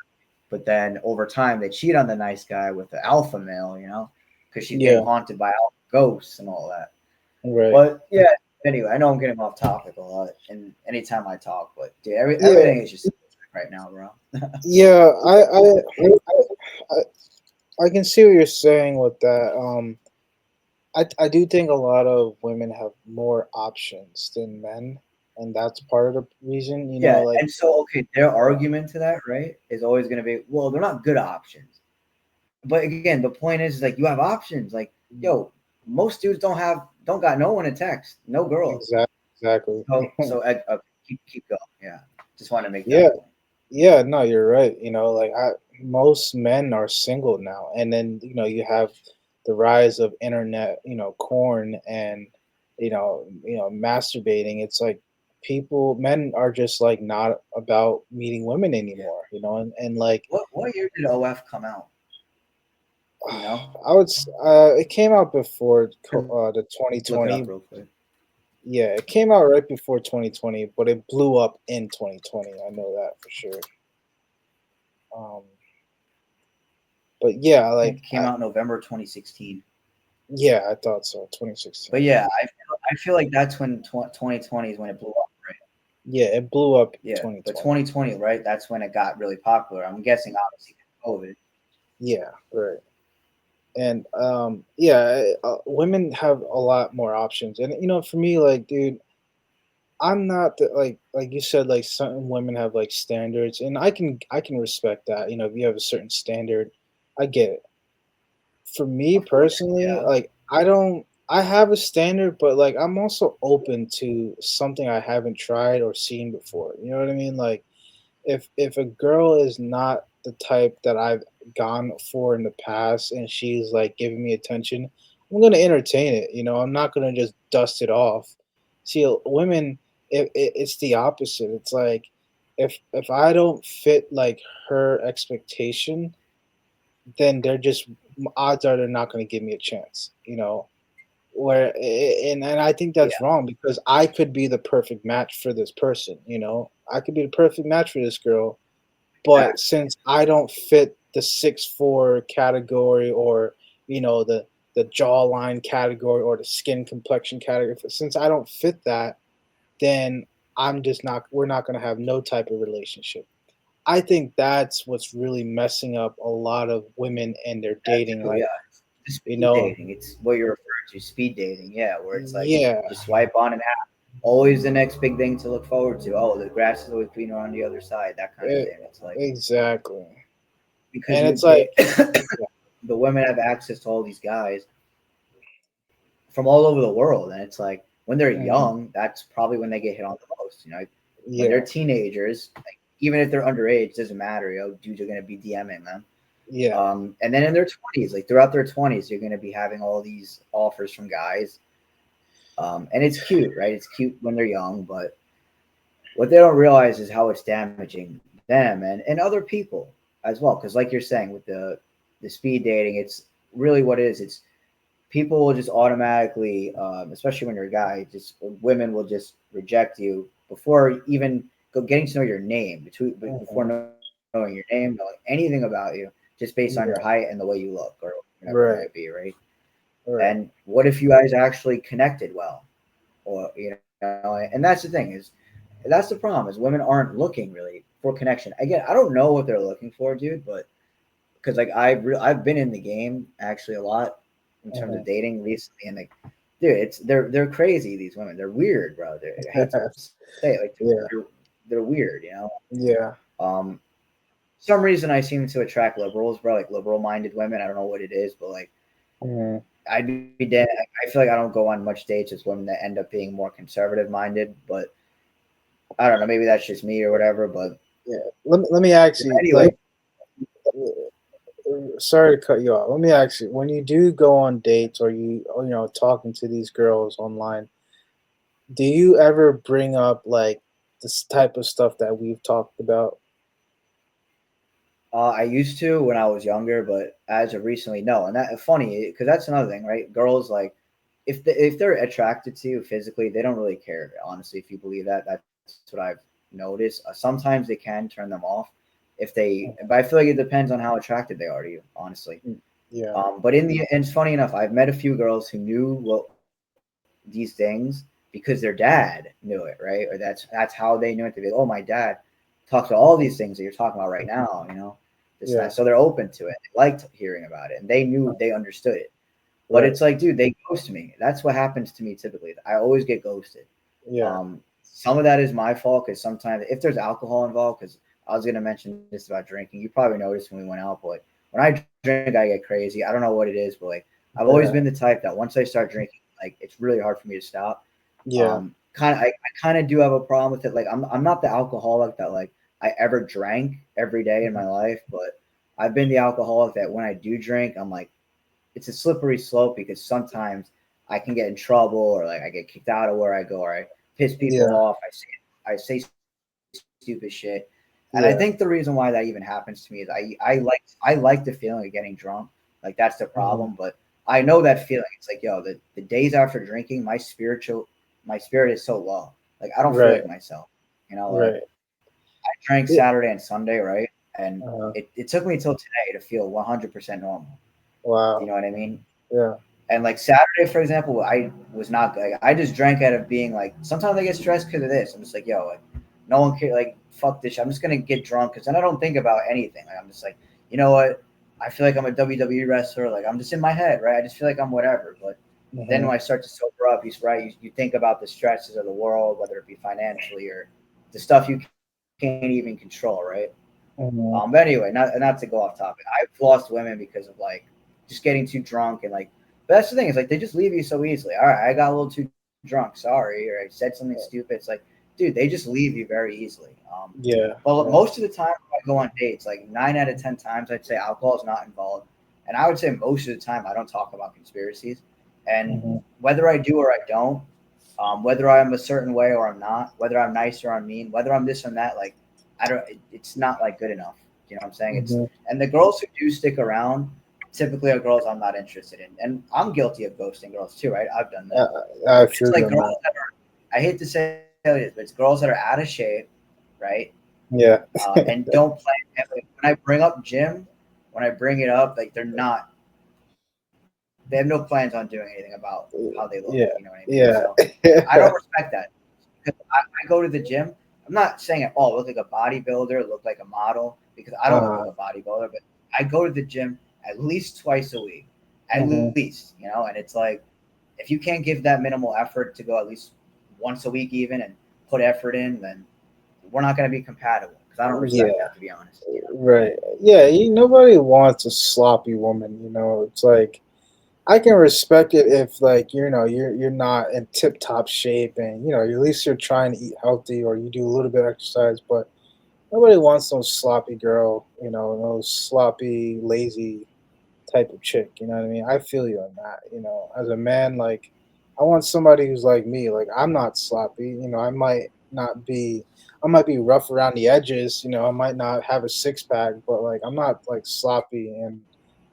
B: but then over time they cheat on the nice guy with the alpha male, because she's getting
A: Yeah.
B: haunted by alpha ghosts and all that.
A: Right.
B: But yeah, anyway, I know I'm getting off topic a lot, and anytime I talk, but dude,
A: Yeah.
B: everything is just right now, bro.
A: Yeah. I can see what you're saying with that. I do think a lot of women have more options than men, and that's part of the reason.
B: Yeah,
A: Like
B: and so okay, their argument to that, right, is always going to be, well, they're not good options. But again, the point is like you have options. Like, yo, most dudes don't have don't got no one to text, no girls.
A: Exactly.
B: So keep going. Yeah, just want to make
A: Yeah.
B: that point.
A: Yeah, no, you're right. Like most men are single now, and then you have the rise of internet, corn and masturbating. It's like men are just like not about meeting women
B: Yeah.
A: anymore, and like
B: What year did OF come out? Do you know?
A: it came out before the
B: Look it up
A: 2020.
B: real quick.
A: Yeah, it came out right before 2020, but it blew up in 2020. I know that for sure. Um, but yeah, like
B: Came out November 2016.
A: yeah, I thought so. 2016.
B: But yeah, I feel like that's when 2020 is when it blew up, right?
A: Yeah, it blew up
B: Yeah, but
A: 2020.
B: 2020, right? That's when it got really popular. I'm guessing, obviously, COVID.
A: Yeah, right. And yeah, women have a lot more options. And for me, like, dude, I'm not like you said, like certain women have like standards, and I can respect that. If you have a certain standard, I get it. For me
B: Of course,
A: personally,
B: yeah.
A: like I have a standard, but like I'm also open to something I haven't tried or seen before. You know what I mean? Like if a girl is not the type that I've gone for in the past and she's like giving me attention, I'm gonna entertain it. I'm not gonna just dust it off. See, women, it's the opposite. It's like if I don't fit like her expectation, then they're just odds are they're not going to give me a chance. Where and I think
B: Yeah,
A: that's wrong because I could be the perfect match for this person. I could be the perfect match for this girl, but
B: exactly.
A: since I don't fit the 6'4" category or the jawline category or the skin complexion category, since I don't fit that, then I'm just not. We're not going to have no type of relationship. I think that's what's really messing up a lot of women and their
B: That's
A: dating
B: true. Yeah,
A: life.
B: the
A: You
B: speed
A: know,
B: dating. It's what you're referring to, speed dating. Yeah, where it's like
A: yeah,
B: just swipe on an app. Always the next big thing to look forward to. Oh, the grass is always greener on the other side. That kind of
A: e-
B: thing. It's like
A: exactly.
B: because
A: And it's like,
B: the women have access to all these guys from all over the world, and it's like when they're
A: mhm,
B: young, that's probably when they get hit on the most. When they're
A: yeah,
B: teenagers, like, even if they're underage, doesn't matter. Dudes are gonna be DMing them.
A: yeah,
B: And then in their 20s, like throughout their 20s, you're gonna be having all these offers from guys. And it's cute, right? It's cute when they're young, but what they don't realize is how it's damaging them and other people as well. Because like you're saying with the speed dating, it's really what it is. It's people will just automatically, especially when you're a guy, just women will just reject you before even getting to know your name, before
A: mhm,
B: knowing your name, knowing anything about you, just based on your height
A: yeah,
B: and the way you look or whatever it might
A: right,
B: be, right?
A: right,
B: And what if you guys actually connected well, or and that's the thing that's the problem is women aren't looking really for connection. Again, I don't know what they're looking for, dude, but because like I've been in the game actually a lot in terms
A: mhm.
B: of dating recently, and like, dude, they're crazy. These women, they're weird, bro. I hate to say it, like
A: Yeah,
B: they're weird,
A: yeah,
B: Um, some reason I seem to attract liberals, bro, like liberal minded women. I don't know what it is, but like
A: mhm,
B: I'd be dead. I feel like I don't go on much dates with women that end up being more conservative minded, but I don't know. Maybe that's just me or whatever. But
A: yeah. Let me ask you,
B: anyway,
A: like, sorry to cut you off. Let me ask you, when you do go on dates or talking to these girls online, do you ever bring up like this type of stuff that we've talked about?
B: I used to when I was younger, but as of recently, no. And that funny because that's another thing, right? Girls like if they're attracted to you physically, they don't really care. Honestly, if you believe that, that's what I've noticed. Sometimes they can turn them off if they, but I feel like it depends on how attracted they are to you. Honestly,
A: Mm, yeah,
B: but and it's funny enough, I've met a few girls who knew what these things because their dad knew it, right? Or that's how they knew it. They'd be like, oh, my dad talks about all these things that you're talking about right now. This and that.
A: yeah,
B: So they're open to it. They liked hearing about it, and they knew they understood it. But
A: right,
B: it's like, dude, they ghost me. That's what happens to me typically. I always get ghosted.
A: yeah,
B: Some of that is my fault because sometimes if there's alcohol involved, because I was gonna mention this about drinking. You probably noticed when we went out, but when I drink, I get crazy. I don't know what it is, but like I've always been
A: yeah,
B: the type that once I start drinking, like it's really hard for me to stop.
A: Yeah.
B: I kind of do have a problem with it. Like I'm not the alcoholic that like I ever drank every day in
A: Mhm.
B: my life, but I've been the alcoholic that when I do drink, I'm like it's a slippery slope because sometimes I can get in trouble or like I get kicked out of where I go or I piss people
A: Yeah.
B: off. I say stupid shit. And I
A: Yeah.
B: think the reason why that even happens to me is I like the feeling of getting drunk. Like that's the
A: Mhm.
B: problem. But I know that feeling. It's like, yo, the days after drinking, my spirit is so low. Like I don't feel
A: Right.
B: like myself. You know, like
A: Right.
B: I drank
A: Yeah.
B: Saturday and Sunday, right? And
A: Uh-huh.
B: it took me till today to feel 100% normal. You
A: Wow.
B: know what I mean?
A: Yeah.
B: And like Saturday, for example, I was not good. Like, I just drank out of being like. Sometimes I get stressed because of this. I'm just like, yo, like, no one can like fuck this shit. I'm just gonna get drunk because then I don't think about anything. Like I'm just like, you know what? I feel like I'm a WWE wrestler. Like I'm just in my head, right? I just feel like I'm whatever. But then
A: Mhm.
B: when I start to sober up, you think about the stresses of the world, whether it be financially or the stuff you can't even control, right?
A: Mhm.
B: But anyway, not to go off topic. I've lost women because of like just getting too drunk and like. But that's the thing is like they just leave you so easily. All right, I got a little too drunk. Sorry, or I said something stupid. It's like, dude, they just leave you very easily.
A: Yeah.
B: But
A: Yeah.
B: most of the time when I go on dates, like 9 out of 10 times, I'd say alcohol is not involved, and I would say most of the time I don't talk about conspiracies, and
A: Mhm.
B: whether I do or I don't, whether I'm a certain way or I'm not, whether I'm nice or I'm mean, whether I'm this or that, like I don't, it's not like good enough. You know what I'm saying? It's
A: Mhm.
B: and the girls who do stick around typically are girls I'm not interested in, and I'm guilty of ghosting girls too, right? I've done that.
A: I
B: But it's
A: feel you
B: like
A: on
B: girls
A: that.
B: that are, I hate to say it, but it's girls that are out of shape, right?
A: Yeah.
B: And don't plan. And like, when I bring up gym, when I bring it up, like they're not, they have no plans on doing anything about how they look. You know
A: Yeah.
B: what I mean? So
A: Yeah.
B: I don't respect that. Because I go to the gym. I'm not saying, oh, look like a bodybuilder, look like a model, because I don't look
A: Uh,
B: like a bodybuilder, but I go to the gym at least twice a week, at
A: mhm.
B: least, you know, and it's like, if you can't give that minimal effort to go at least once a week even and put effort in, then we're not going to be compatible because I don't respect
A: Yeah.
B: that, to be honest. You know?
A: Right. Yeah. Nobody wants a sloppy woman. It's like I can respect it if like you're not in tip top shape and at least you're trying to eat healthy or you do a little bit of exercise, but nobody wants no sloppy girl, no sloppy, lazy type of chick. You know what I mean? I feel you on that. As a man, like I want somebody who's like me. Like I'm not sloppy. I might be rough around the edges. I might not have a six pack, but like I'm not like sloppy, and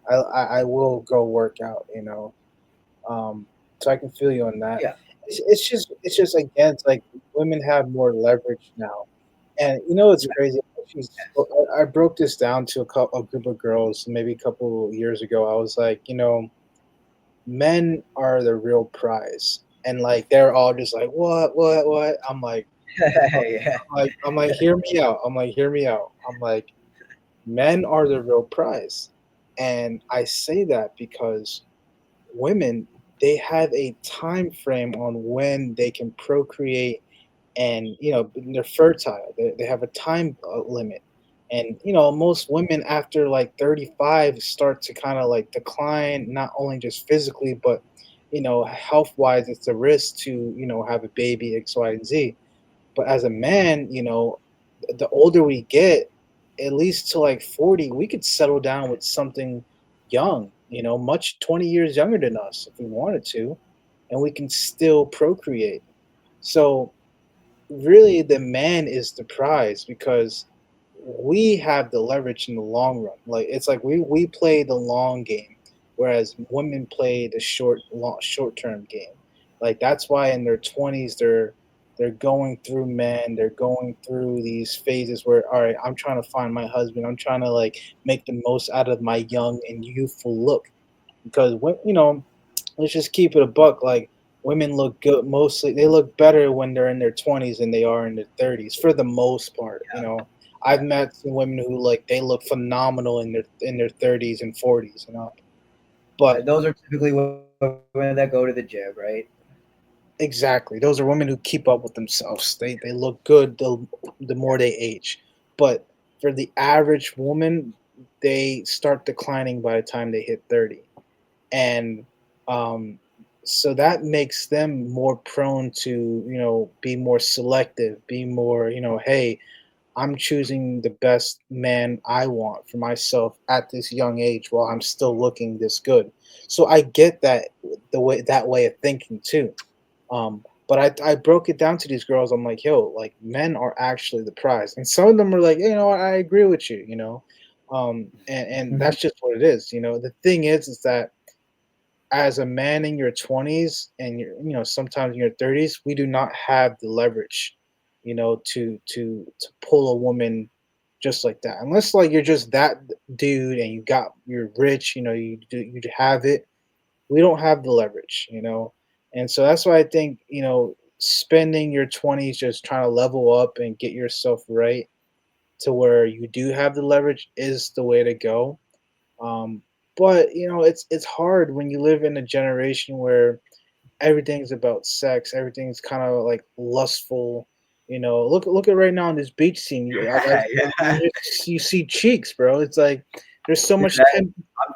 A: I will go work out. Um, so I can feel you on that.
B: Yeah.
A: It's just again, it's like women have more leverage now, and it's
B: Yes.
A: crazy. I broke this down to a group of girls maybe a couple years ago. I was like, men are the real prize, and like they're all just like, what?
B: Yeah.
A: I'm like, hear me out. I'm like, hear me out. I'm like, men are the real prize, and I say that because women, they have a time frame on when they can procreate, and they're fertile. They have a time limit, and most women after like 35 start to kind of like decline, not only just physically but health wise. It's a risk to have a baby, X, Y, and Z. But as a man, the older we get, at least to like 40, we could settle down with something young, much 20 years younger than us if we wanted to, and we can still procreate. So, really, the man is the prize because we have the leverage in the long run. Like it's like we play the long game, whereas women play the short term game. Like that's why in their 20s they're going through men, they're going through these phases where all right, I'm trying to find my husband, I'm trying to like make the most out of my young and youthful look because when let's just keep it a buck. Like women look good mostly. They look better when they're in their 20s than they are in their 30s for the most part. I've
B: Yeah.
A: met some women who like they look phenomenal in their 30s and 40s and up. But
B: Those are typically women that go to the gym, right?
A: exactly, those are women who keep up with themselves. They look good the more they age. But for the average woman, they start declining by the time they hit 30. And um So that makes them more prone to, be more selective, be more, hey, I'm choosing the best man I want for myself at this young age while I'm still looking this good. So I get that way of thinking too. But I broke it down to these girls. I'm like, yo, like men are actually the prize, and some of them are like, hey, what, I agree with you, and
B: Mhm.
A: that's just what it is. The thing is that as a man in your 20s and sometimes in your 30s, we do not have the leverage, to pull a woman just like that, unless like you're just that dude and you're rich, you have it. We don't have the leverage, and so that's why I think, spending your 20s just trying to level up and get yourself right to where you do have the leverage is the way to go. um, but it's hard when you live in a generation where everything's about sex, everything's kind of like lustful. Look at right now on this beach scene.
B: Yeah.
A: You see cheeks, bro. It's like there's so
B: Dude,
A: much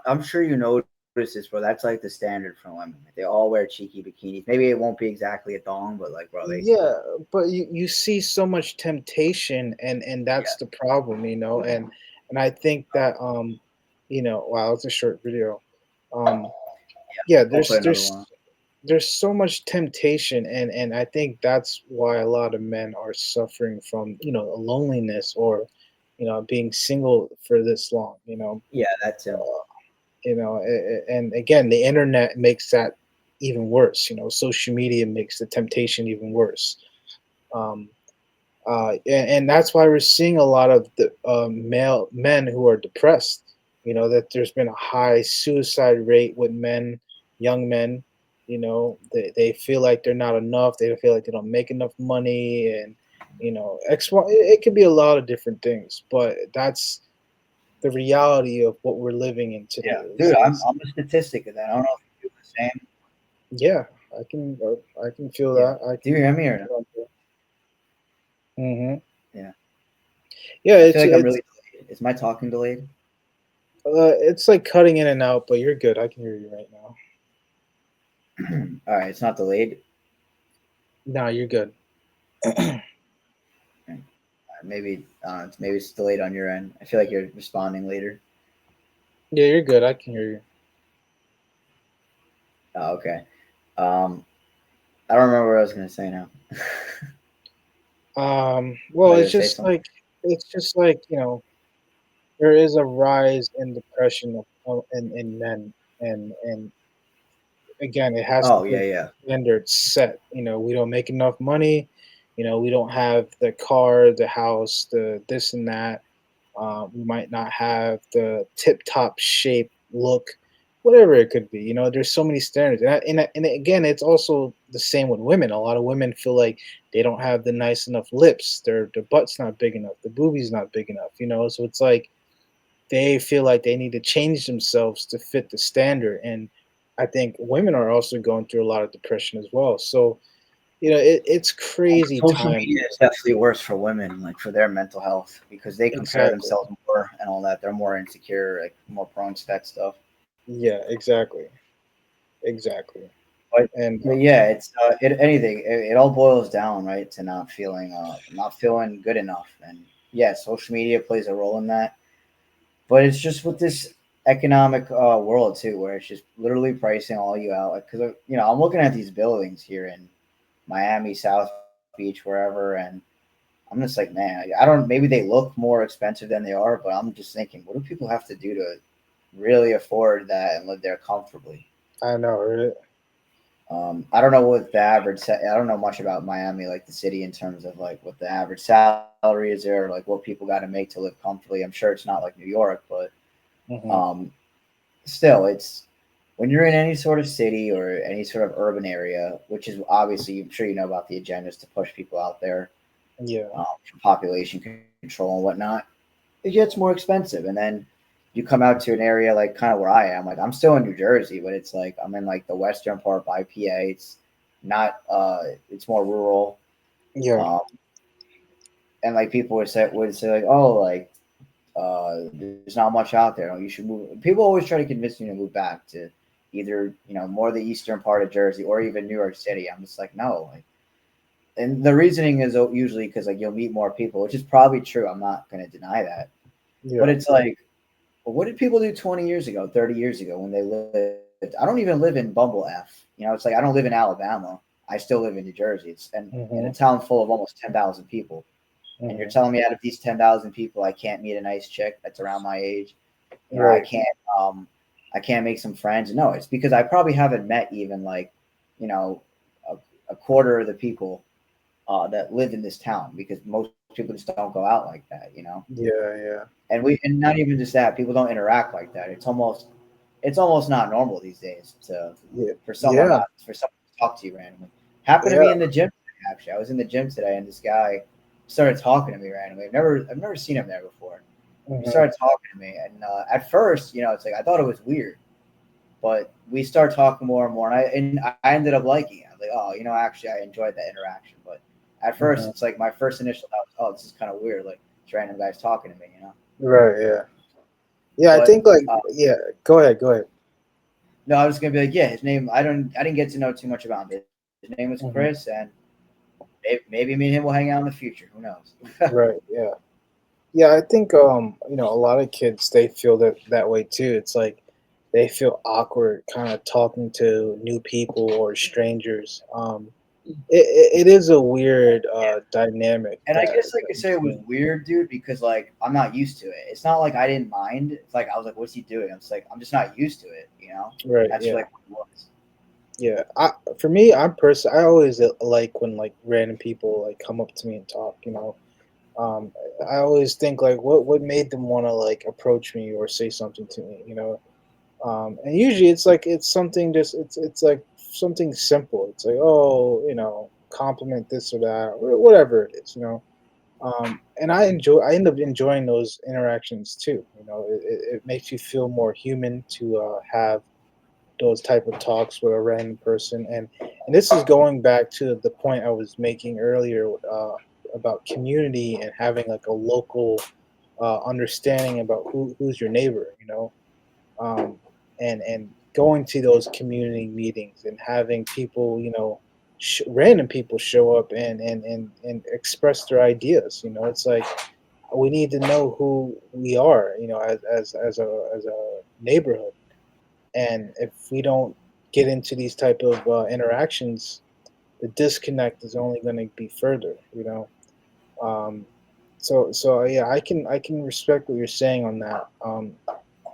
B: I'm sure you notice this, bro. That's like the standard for women. Like, they all wear cheeky bikinis. Maybe it won't be exactly a thong, but like, bro, they.
A: yeah, but you see so much temptation, and
B: Yeah.
A: that's the problem, and I think that wow, it's a short video. Um, yeah,
B: I'll play another one.
A: there's so much temptation, and I think that's why a lot of men are suffering from a loneliness, or being single for this long,
B: Yeah, that too.
A: and again, the internet makes that even worse. Social media makes the temptation even worse. um, and that's why we're seeing a lot of the male men who are depressed. That there's been a high suicide rate with men, young men. They feel like they're not enough. They feel like they don't make enough money, and X, Y. It could be a lot of different things, but that's the reality of what we're living in today.
B: Yeah, dude, I'm a statistic of that. I don't know if you feel the same.
A: Yeah, I can feel
B: Yeah.
A: that. I
B: Do you
A: can.
B: hear me or no?
A: Hmm.
B: Yeah.
A: Yeah,
B: I feel
A: it's
B: like I'm
A: it's
B: really delayed. Is my talking delayed?
A: it's like cutting in and out, but you're good. I can hear you right now.
B: All right, it's not delayed.
A: No, you're good.
B: Maybe maybe it's delayed on your end. I feel like you're responding later.
A: Yeah, you're good. I can hear
B: Oh, okay. Um, I don't remember what I was gonna say now.
A: you.
B: Am
A: Well,
B: I gonna say something?
A: it's just like there is a rise in depression in men, and again, it has to
B: Oh
A: do
B: yeah,
A: with
B: yeah.
A: standards set. We don't make enough money. We don't have the car, the house, the this and that. We might not have the tip top shape look, whatever it could be. There's so many standards, and again, it's also the same with women. A lot of women feel like they don't have the nice enough lips. Their butt's not big enough. The boobie's not big enough. So it's like they feel like they need to change themselves to fit the standard. And I think women are also going through a lot of depression as well. So it's crazy
B: Social
A: time.
B: media is definitely worse for women, like for their mental health, because they compare
A: Exactly.
B: themselves more and all that. They're more insecure, like more prone to that stuff.
A: Yeah. Exactly.
B: But
A: And
B: but yeah, it's anything. It all boils down, right, to not feeling good enough. And yeah, social media plays a role in that. But it's just with this economic world too, where it's just literally pricing all you out. Because I'm looking at these buildings here in Miami, South Beach, wherever, and I'm just like, man, I don't. Maybe they look more expensive than they are, but I'm just thinking, what do people have to do to really afford that and live there comfortably?
A: I know, right?
B: I don't know what the average. I don't know much about Miami, like the city, in terms of like what the average salary is there, like what people got to make to live comfortably. I'm sure it's not like New York, but
A: Hmm.
B: um, still, it's when you're in any sort of city or any sort of urban area, which is obviously, I'm sure you know about the agendas to push people out there
A: Yeah.
B: for population control and whatnot. It gets more expensive, and then you come out to an area like kind of where I am. Like I'm still in New Jersey, but it's like I'm in like the western part by PA. It's not. It's more rural.
A: Yeah.
B: Um, and like people would say like, oh, like there's not much out there. You should move. People always try to convince me to move back to either more the eastern part of Jersey or even New York City. I'm just like, no, like, and the reasoning is usually because like you'll meet more people, which is probably true. I'm not going to deny that, but
A: Yeah.
B: it's like, well, what did people do 20 years ago, 30 years ago when they lived? I don't even live in Bumble F. It's like I don't live in Alabama. I still live in New Jersey. It's and in a
A: Mhm.
B: town full of almost 10,000 people. And you're
A: Mhm.
B: telling me out of these 10,000 people, I can't meet a nice chick that's around my age. I
A: Right.
B: can't I can't make some friends. No, it's because I probably haven't met even like, you know, a quarter of the people that live in this town because most people just don't go out like that.
A: Yeah. Yeah.
B: And not even just that, people don't interact like that. It's almost not normal these days to
A: Yeah.
B: for someone
A: Yeah.
B: not for someone to talk to you randomly. Happened to
A: Yeah.
B: me in the gym today, actually. I was in the gym today and this guy started talking to me randomly. I've never seen him there before. He
A: Mhm.
B: started talking to me, and at first, it's like I thought it was weird, but we start talking more and more, and I ended up liking it. I was like, oh, actually, I enjoyed that interaction. But at first,
A: Mhm.
B: it's like my first initial thought was, oh, this is kind of weird, like this random guy's talking to me.
A: Right. Yeah. Yeah. I
B: But
A: think like yeah. Go ahead. Go ahead.
B: no, I was gonna be like, yeah, his name. I didn't get to know too much about him. His name was Chris,
A: Mhm.
B: and maybe me and him will hang out in the future. Who knows?
A: Right. Yeah. Yeah, I think a lot of kids they feel that way too. It's like they feel awkward kind of talking to new people or strangers. It is a weird dynamic
B: And I guess I
A: that
B: could
A: we
B: say it was
A: see.
B: weird, dude, because like I'm not used to it. It's not like I didn't mind. It's like I was like, "What's he doing?" I'm just like, I'm just not used to it.
A: Right,
B: That's
A: yeah.
B: like what it was.
A: Yeah. For me, I always like when like random people like come up to me and talk. Um I always think like what made them want to like approach me or say something to me. And usually it's something just it's like something simple. It's like, oh, compliment this or that or whatever it is. And I end up enjoying those interactions too. It makes you feel more human to have those type of talks with a random person. And this is going back to the point I was making earlier about community and having like a local understanding about who's your neighbor. um, and going to those community meetings and having people, random people show up and express their ideas. It's like we need to know who we are, as a neighborhood, and if we don't get into these type of interactions, the disconnect is only going to be further. Um, so yeah, I can respect what you're saying on that.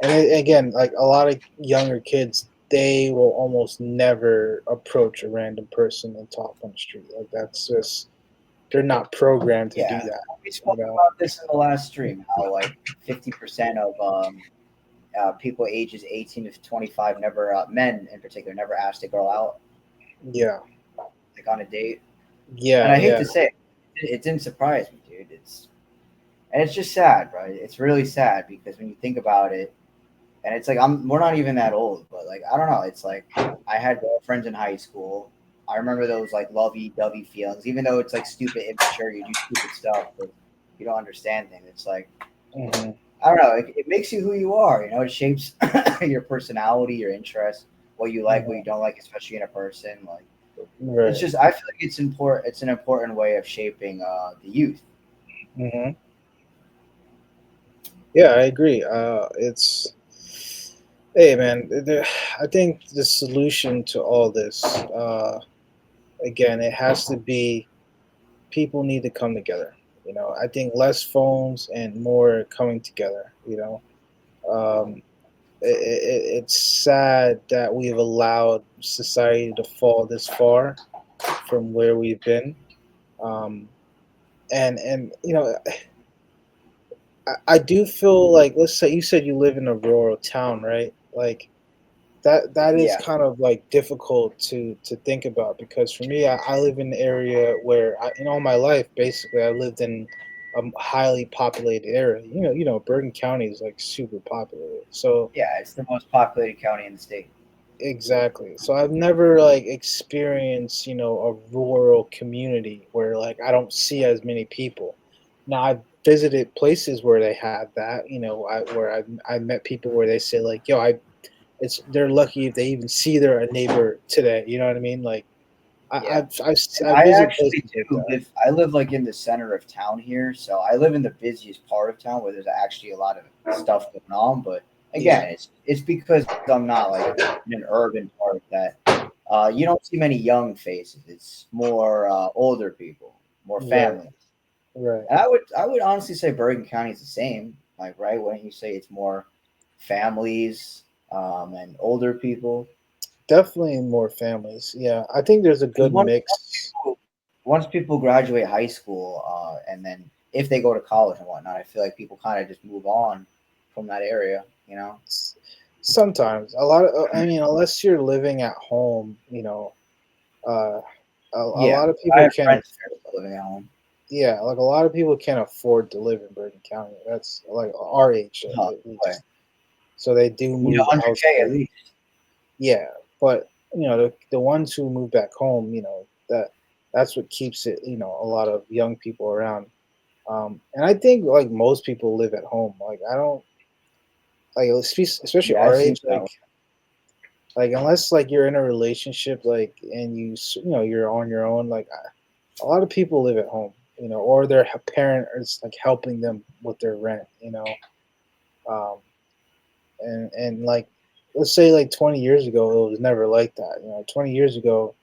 A: And again, like a lot of younger kids, they will almost never approach a random person and talk on the street. Like that's just they're not programmed to do
B: Yeah,
A: that.
B: we
A: You
B: spoke
A: know.
B: about this in the last stream. How like 50% of people ages 18 to 25 never, men in particular, never asked a girl out
A: Yeah.
B: like on a date. And
A: Yeah.
B: I hate
A: Yeah.
B: to say it didn't surprise me, dude. It's just sad, right? It's really sad because when you think about it, and it's like we're not even that old, but like I don't know. It's like I had girlfriends in high school. I remember those like lovey-dovey feelings, even though it's like stupid, immature. You do stupid stuff, but you don't understand things. It's like
A: Hmm.
B: I don't know. It makes you who you are. It shapes your personality, your interests, what you like, what you
A: Hmm.
B: don't like, especially in a person. Like it's
A: Right.
B: just I feel like it's important. It's an important way of shaping the youth.
A: Hmm. Yeah, I agree. It's hey man, I think the solution to all this, again, it has to be people need to come together. I think less phones and more coming together. Um, it's sad that we've allowed society to fall this far from where we've been. Um, and I do feel like, let's say you said you live in a rural town, right? Like that is
B: Yeah,
A: kind of like difficult to think about because for me, I live in an area where in all my life basically I lived in a highly populated area. Bergen County is like super populated. So
B: yeah. It's the most populated county in the state.
A: exactly. So I've never like experienced, a rural community where like I don't see as many people. Now I've visited places where they have that, where I met people where they say like, "Yo, I they're lucky if they even see their neighbor today. You know what I mean? Like
B: Yeah.
A: I
B: I
A: visit
B: actually
A: places like
B: do
A: that.
B: live. I live like in the center of town here, so I live in the busiest part of town where there's actually a lot of stuff going on. But
A: Yeah,
B: again, it's because I'm not like in an urban part that you don't see many young faces. It's more older people, more
A: right,
B: families.
A: right.
B: And I would honestly say Bergen County is the same. Like right when you say it's more families and older people.
A: Definitely more families. Yeah, I think there's a
B: Because
A: good mix.
B: once people graduate high school, and then if they go to college and whatnot, I feel like people kind of just move on from that area. You know,
A: Sometimes a lot of, I mean, unless you're living at home, uh, a
B: yeah.
A: lot of
B: I
A: people
B: have
A: can't.
B: friends that are still living at home.
A: Yeah, like a lot of people can't afford to live in Bergen County. That's like our age
B: Oh,
A: at
B: boy.
A: least. So they do
B: You need
A: move
B: 100K at
A: elsewhere.
B: least.
A: Yeah, but the ones who move back home, that's what keeps it. A lot of young people around. And I think like most people live at home. Like I don't like especially
B: Yeah,
A: our
B: it seems
A: age.
B: that way.
A: Like unless like you're in a relationship, like and you're on your own. Like a lot of people live at home. Or their parent is like helping them with their rent. Um, and like let's say like 20 years ago, it was never like that. 20 years ago,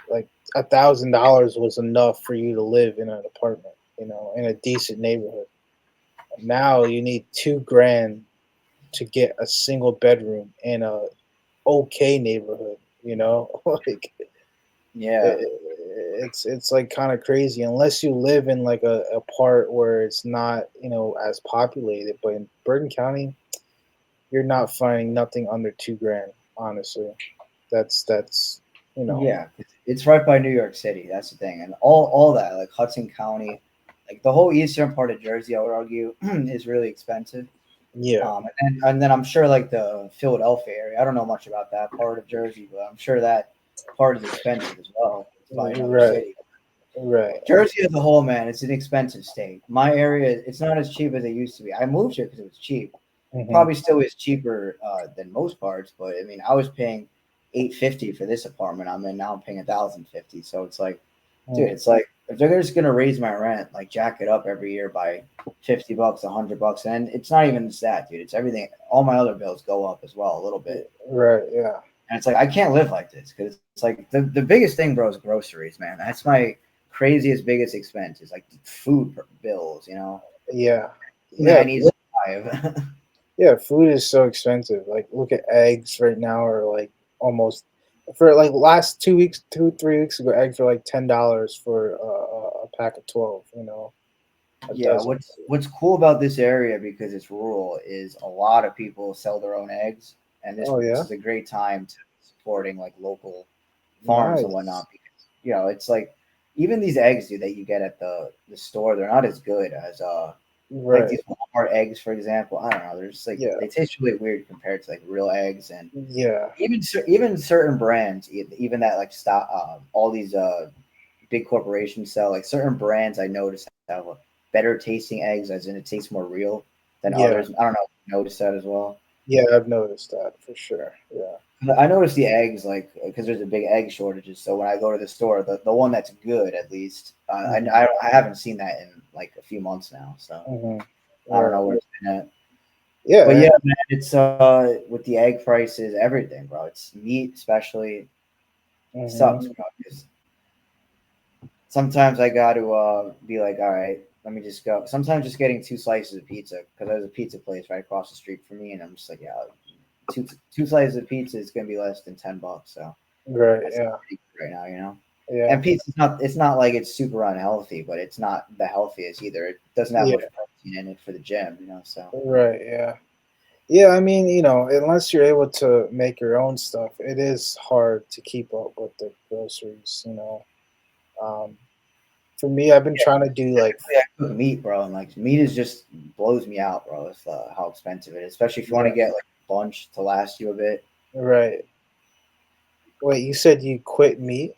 A: like $1,000 was enough for you to live in an apartment. In a decent neighborhood. Now you need 2 grand to get a single bedroom in a okay neighborhood. Like
B: Yeah,
A: it, it's like kind of crazy unless you live in like a part where it's not as populated. But in Bergen County, you're not finding nothing under 2 grand. Honestly, that's you know
B: yeah. It's right by New York City. That's the thing, and all that like Hudson County, like the whole eastern part of Jersey, I would argue, is really expensive.
A: yeah,
B: And then I'm sure like the Philadelphia area. I don't know much about that part of Jersey, but I'm sure that part is expensive as well. It's by another
A: right,
B: city.
A: right,
B: Jersey as a whole, man, it's an expensive state. My area, it's not as cheap as it used to be. I moved here because it was cheap.
A: hmm
B: Probably still is cheaper than most parts, but I mean, I was paying 850 for this apartment I'm in now. I'm paying 1,050. So it's like, dude, it's like if they're just gonna raise my rent, like jack it up every year by $50, $100, and it's not even just that, dude. It's everything. All my other bills go up as well a little bit,
A: right, yeah,
B: and it's like I can't live like this because it's like the biggest thing, bro, is groceries, man. That's my craziest, biggest expense is like food bills.
A: yeah,
B: Man,
A: yeah.
B: I need to survive.
A: Yeah, food is so expensive. Like, look at eggs right now, are like almost for like last 2 weeks, 3 weeks ago, eggs are like $10 for a pack of 12. A
B: Yeah,
A: dozen.
B: what's cool about this area because it's rural is a lot of people sell their own eggs, and this
A: Oh
B: this
A: yeah,
B: is a great time to supporting like local farms and
A: nice.
B: whatnot because it's like even these eggs that you get at the store, they're not as good as like
A: Right.
B: these Walmart eggs, for example. I don't know, they're just like
A: Yeah.
B: they taste really weird compared to like real eggs, and
A: Yeah.
B: even certain brands, even that like stop all these big corporations sell like certain brands. I noticed have better tasting eggs, as in it tastes more real than
A: Yeah.
B: others. I don't know if you noticed that as well.
A: Yeah. I've noticed that for sure. Yeah.
B: I noticed the eggs like because there's a big egg shortages. So when I go to the store, the one that's good at least,
A: hmm
B: I haven't seen that in like a few months now. So
A: hmm
B: I don't
A: Right.
B: know where it's been at. But
A: Yeah.
B: yeah, man, it's with the egg prices, everything, bro. It's meat, especially
A: hmm
B: sucks, bro. 'Cause sometimes I got to be like, all right, let me just go. Sometimes just getting 2 slices of pizza because there's a pizza place right across the street from me, and I'm just like, yeah, two slices of pizza is gonna be less than $10. So
A: Right.
B: that's
A: Yeah.
B: pretty good right now.
A: Yeah.
B: And pizza's not it's not like it's super unhealthy, but it's not the healthiest either. It doesn't have much
A: Yeah.
B: protein in it for the gym. So
A: Right. Yeah. Yeah, I mean, unless you're able to make your own stuff, it is hard to keep up with the groceries. Um, for me, I've been
B: yeah,
A: trying to do like,
B: specifically I cook meat, bro, and like meat is just blows me out, bro. It's how expensive it is, especially if you want
A: yeah,
B: to get like a bunch to last you a bit.
A: right. Wait, you said you quit meat?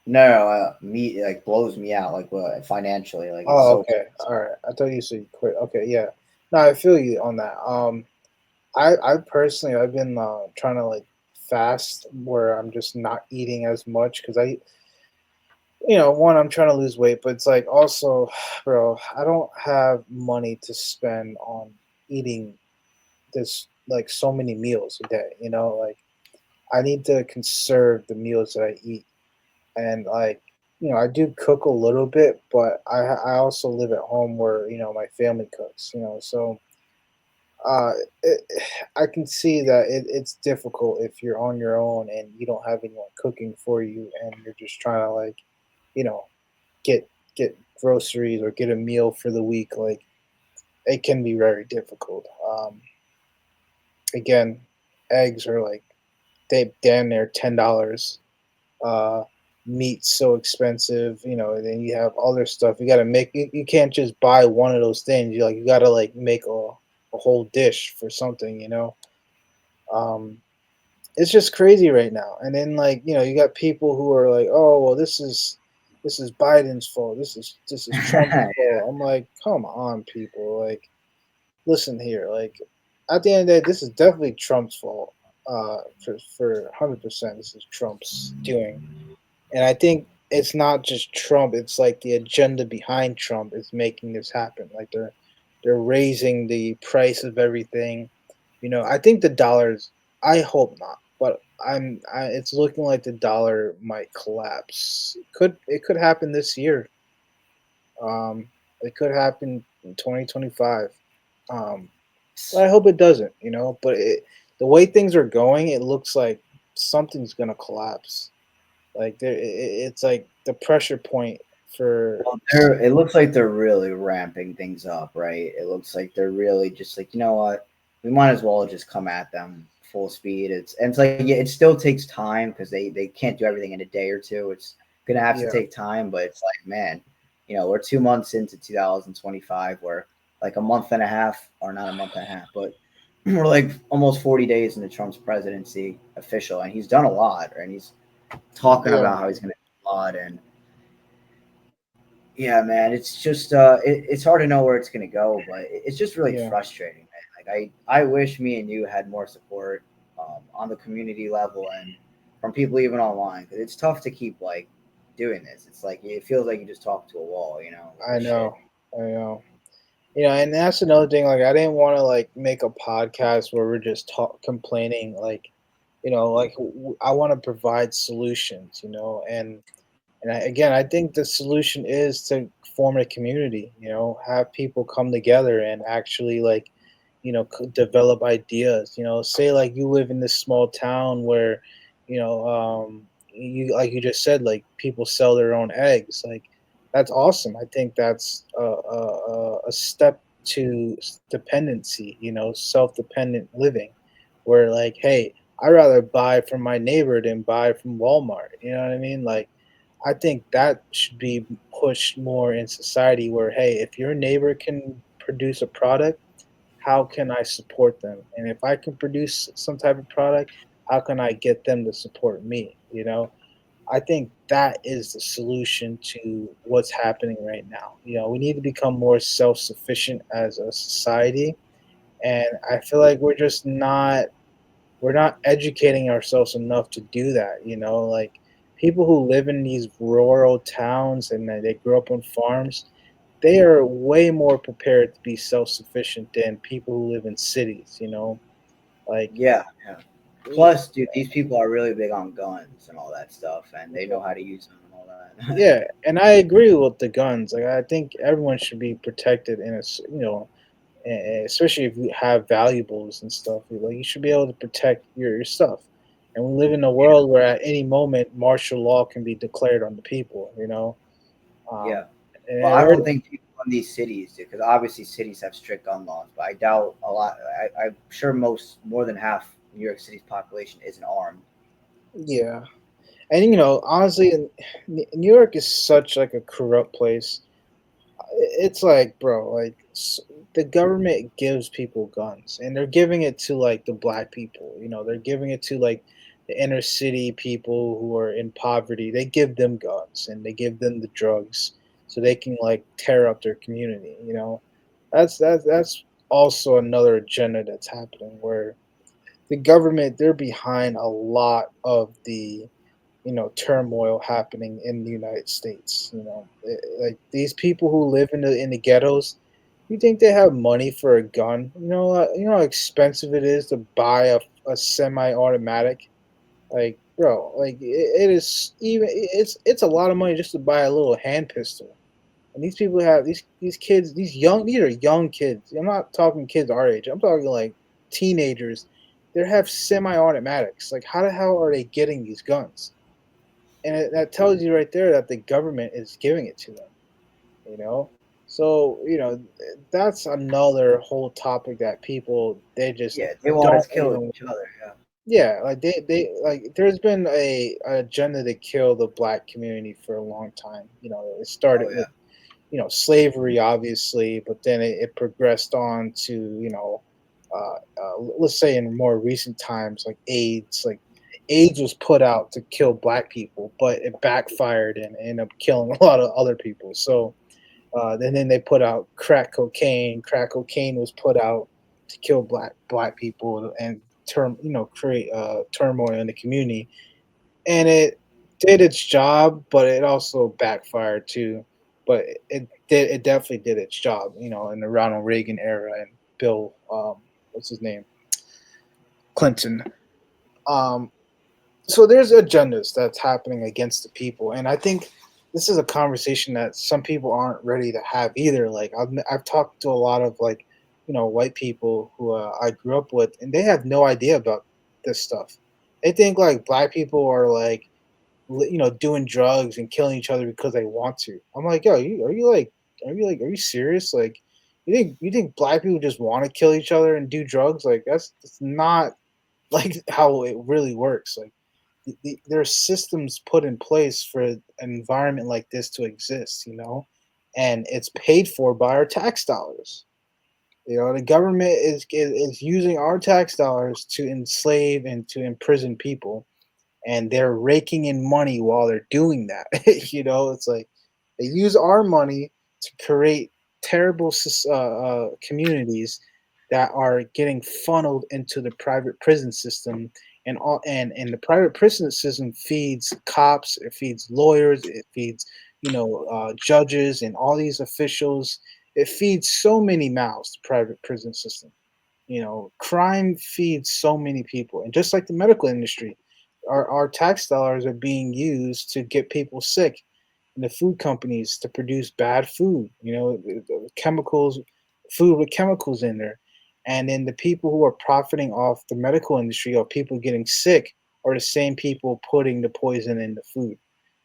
B: No, meat like blows me out, like financially, like it's
A: Oh,
B: so
A: okay.
B: expensive.
A: All right. I thought you said you quit. Okay, yeah. No, I feel you on that. I personally I've been trying to like fast where I'm just not eating as much because one, I'm trying to lose weight, but it's like also, bro, I don't have money to spend on eating this like so many meals a day. Like I need to conserve the meals that I eat, and like I do cook a little bit, but I also live at home where my family cooks. So uh, it, I can see that it's difficult if you're on your own and you don't have anyone cooking for you, and you're just trying to like you know get get groceries or get a meal for the week. Like it can be very difficult. Again, eggs are like they damn near $10. Uh, Meat's so expensive, and then you have other stuff. You gotta make. You can't just buy one of those things. You gotta like make a whole dish for something. Um, it's just crazy right now. And then like you got people who are like, oh well, this is Biden's fault. This is Trump's fault. I'm like, come on, people. Like, listen here. Like, at the end of the day, this is definitely Trump's fault. For 100%, this is Trump's doing. And I think it's not just Trump. It's like the agenda behind Trump is making this happen. Like they're raising the price of everything. I think the dollars. I hope not, but it's looking like the dollar might collapse. It could happen this year. Um, it could happen in 2025. Um, but I hope it doesn't. But the way things are going, it looks like something's gonna collapse. Like it's like the pressure point for.
B: Well, it looks like they're really ramping things up, right? It looks like they're really just like, you know what, we might as well just come at them full speed. It's like, yeah, it still takes time because they can't do everything in a day or two. It's gonna have to
A: Yeah,
B: take time, but it's like, man, we're 2 months into 2025. We're like a month and a half, or not a month and a half, but we're like almost 40 days into Trump's presidency official, and he's done a lot, and he's talking
A: yeah,
B: about how he's gonna do a lot. And yeah, man, it's just it's hard to know where it's gonna go, but it's just really
A: yeah.
B: frustrating, man. Like I wish me and you had more support on the community level and from people even online, because it's tough to keep like doing this. It's like it feels like you just talk to a wall, with
A: I
B: this shit.
A: know, I know. And that's another thing. Like, I didn't want to like make a podcast where we're just complaining. Like, I want to provide solutions. Again, I think the solution is to form a community. Have people come together and actually like, develop ideas. Say like you live in this small town where, you like you just said, like people sell their own eggs. Like that's awesome. I think that's a step to dependency. Self-dependent living, where like, hey, I rather buy from my neighbor than buy from Walmart. You know what I mean? Like I think that should be pushed more in society where, hey, if your neighbor can produce a product, how can I support them? And if I can produce some type of product, how can I get them to support me? I think that is the solution to what's happening right now. We need to become more self sufficient as a society. And I feel like we're not educating ourselves enough to do that. Like people who live in these rural towns and they grew up on farms, they are way more prepared to be self-sufficient than people who live in cities. Like
B: Yeah, yeah. Plus, dude, these people are really big on guns and all that stuff, and they know how to use them and all that.
A: yeah, and I agree with the guns. Like I think everyone should be protected in especially if you have valuables and stuff. Like you should be able to protect your stuff. And we live in a world where at any moment martial law can be declared on the people.
B: Yeah.
A: Um,
B: Well,
A: and
B: I
A: we're
B: don't think people in these cities do, because obviously cities have strict gun laws, but I doubt a lot. I'm sure more than half New York City's population isn't armed.
A: yeah, and honestly, New York is such like a corrupt place. It's like, bro, like the government gives people guns, and they're giving it to like the black people. They're giving it to like the inner city people who are in poverty. They give them guns and they give them the drugs so they can like tear up their community. That's also another agenda that's happening where the government, they're behind a lot of the, turmoil happening in the United States. Like these people who live in the ghettos, you think they have money for a gun? You know how expensive it is to buy a semi-automatic. Like, bro, like it is even it's a lot of money just to buy a little hand pistol. And these people have these kids, these are young kids. I'm not talking kids our age. I'm talking like teenagers. They have semi-automatics. Like, how the hell are they getting these guns? And that tells you right there that the government is giving it to them. You know, so that's another whole topic that people they just
B: Yeah, they want us
A: don't
B: killing
A: even.
B: each other. Yeah.
A: Yeah, like they like there's been a agenda to kill the black community for a long time. It started
B: Oh
A: with
B: yeah.
A: slavery, obviously, but then it progressed on to let's say in more recent times, like AIDS. Like AIDS was put out to kill black people, but it backfired and ended up killing a lot of other people. So and then they put out crack cocaine. Crack cocaine was put out to kill black people and create turmoil in the community. And it did its job, but it also backfired too. But it definitely did its job, in the Ronald Reagan era and Bill what's his name, Clinton. Um, so there's agendas that's happening against the people, and I think this is a conversation that some people aren't ready to have either. Like I've talked to a lot of like white people who I grew up with, and they have no idea about this stuff. They think like black people are like doing drugs and killing each other because they want to. I'm like, yo, are you serious? Like, you think black people just want to kill each other and do drugs? Like that's not like how it really works. Like there are systems put in place for an environment like this to exist, and it's paid for by our tax dollars. The government is using our tax dollars to enslave and to imprison people, and they're raking in money while they're doing that. It's like they use our money to create terrible communities that are getting funneled into the private prison system, and the private prison system feeds cops, it feeds lawyers, it feeds judges and all these officials. It feeds so many mouths, the private prison system. Crime feeds so many people, and just like the medical industry, our tax dollars are being used to get people sick, and the food companies to produce bad food. The chemicals, food with chemicals in there, and then the people who are profiting off the medical industry or people getting sick are the same people putting the poison in the food.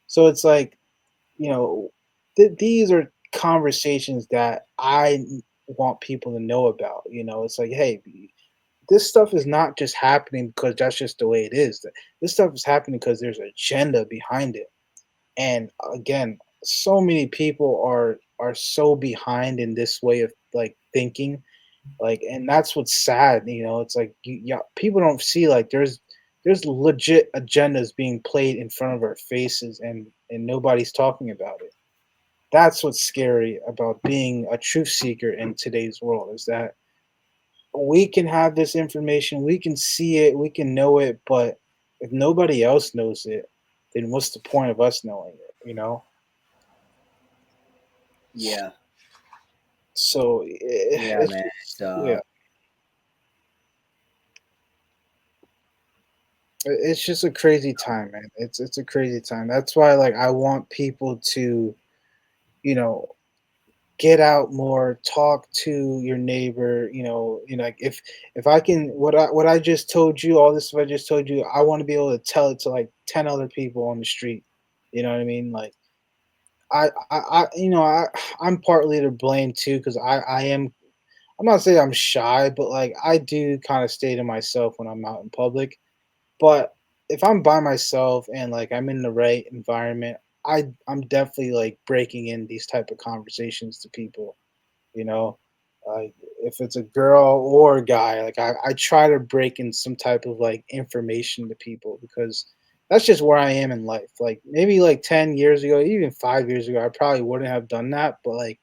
A: So it's like you know, these are conversations that I want people to know about. It's like, hey, this stuff is not just happening because that's just the way it is. This stuff is happening because there's an agenda behind it. And again, so many people are so behind in this way of like thinking, like, and that's what's sad. It's like yeah, people don't see like there's legit agendas being played in front of our faces, and nobody's talking about it. That's what's scary about being a truth seeker in today's world, is that we can have this information, we can see it, we can know it, but if nobody else knows it, then what's the point of us knowing it?
B: Yeah.
A: So
B: Yeah,
A: it's
B: man.
A: just, yeah, it's just a crazy time, man. It's a crazy time. That's why like I want people to, you know, get out more, talk to your neighbor. Like if I can, what I just told you, all this stuff I just told you, I want to be able to tell it to like 10 other people on the street. You know what I mean? Like I'm partly to blame too, because I am. I'm not saying I'm shy, but like I do kind of stay to myself when I'm out in public. But if I'm by myself and like I'm in the right environment, I'm definitely like breaking in these type of conversations to people. You know, like if it's a girl or a guy, like I try to break in some type of like information to people, because that's just where I am in life. Like maybe like 10 years ago, even 5 years ago, I probably wouldn't have done that. But like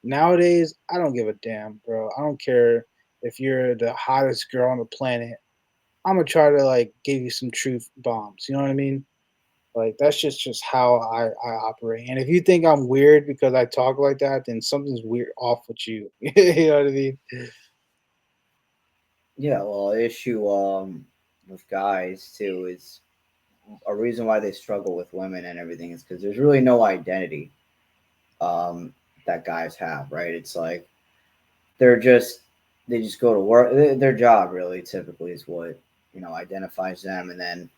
A: nowadays, I don't give a damn, bro. I don't care. if you're the hottest girl on the planet, I'm gonna try to like give you some truth bombs. You know what I mean? Like that's just how I operate. And if you think I'm weird because I talk like that, then something's weird off with you. You know what I mean?
B: Yeah, well, the issue with guys too is a reason why they struggle with women and everything is because there's really no identity um, that guys have, right? It's like they're just they just go to work. Their job really typically is what identifies them, and then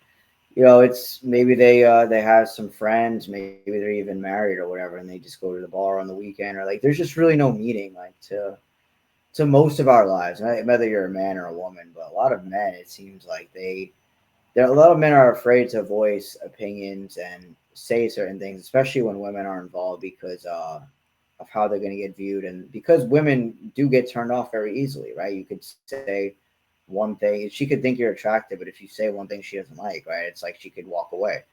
B: it's maybe they have some friends, maybe they're even married or whatever, and they just go to the bar on the weekend, or like there's just really no meaning like to most of our lives, right? Whether you're a man or a woman, but a lot of men, it seems like there a lot of men are afraid to voice opinions and say certain things, especially when women are involved because of how they're going to get viewed, and because women do get turned off very easily, right? You could say one thing, she could think you're attractive, but if you say one thing she doesn't like, right, it's like she could walk away.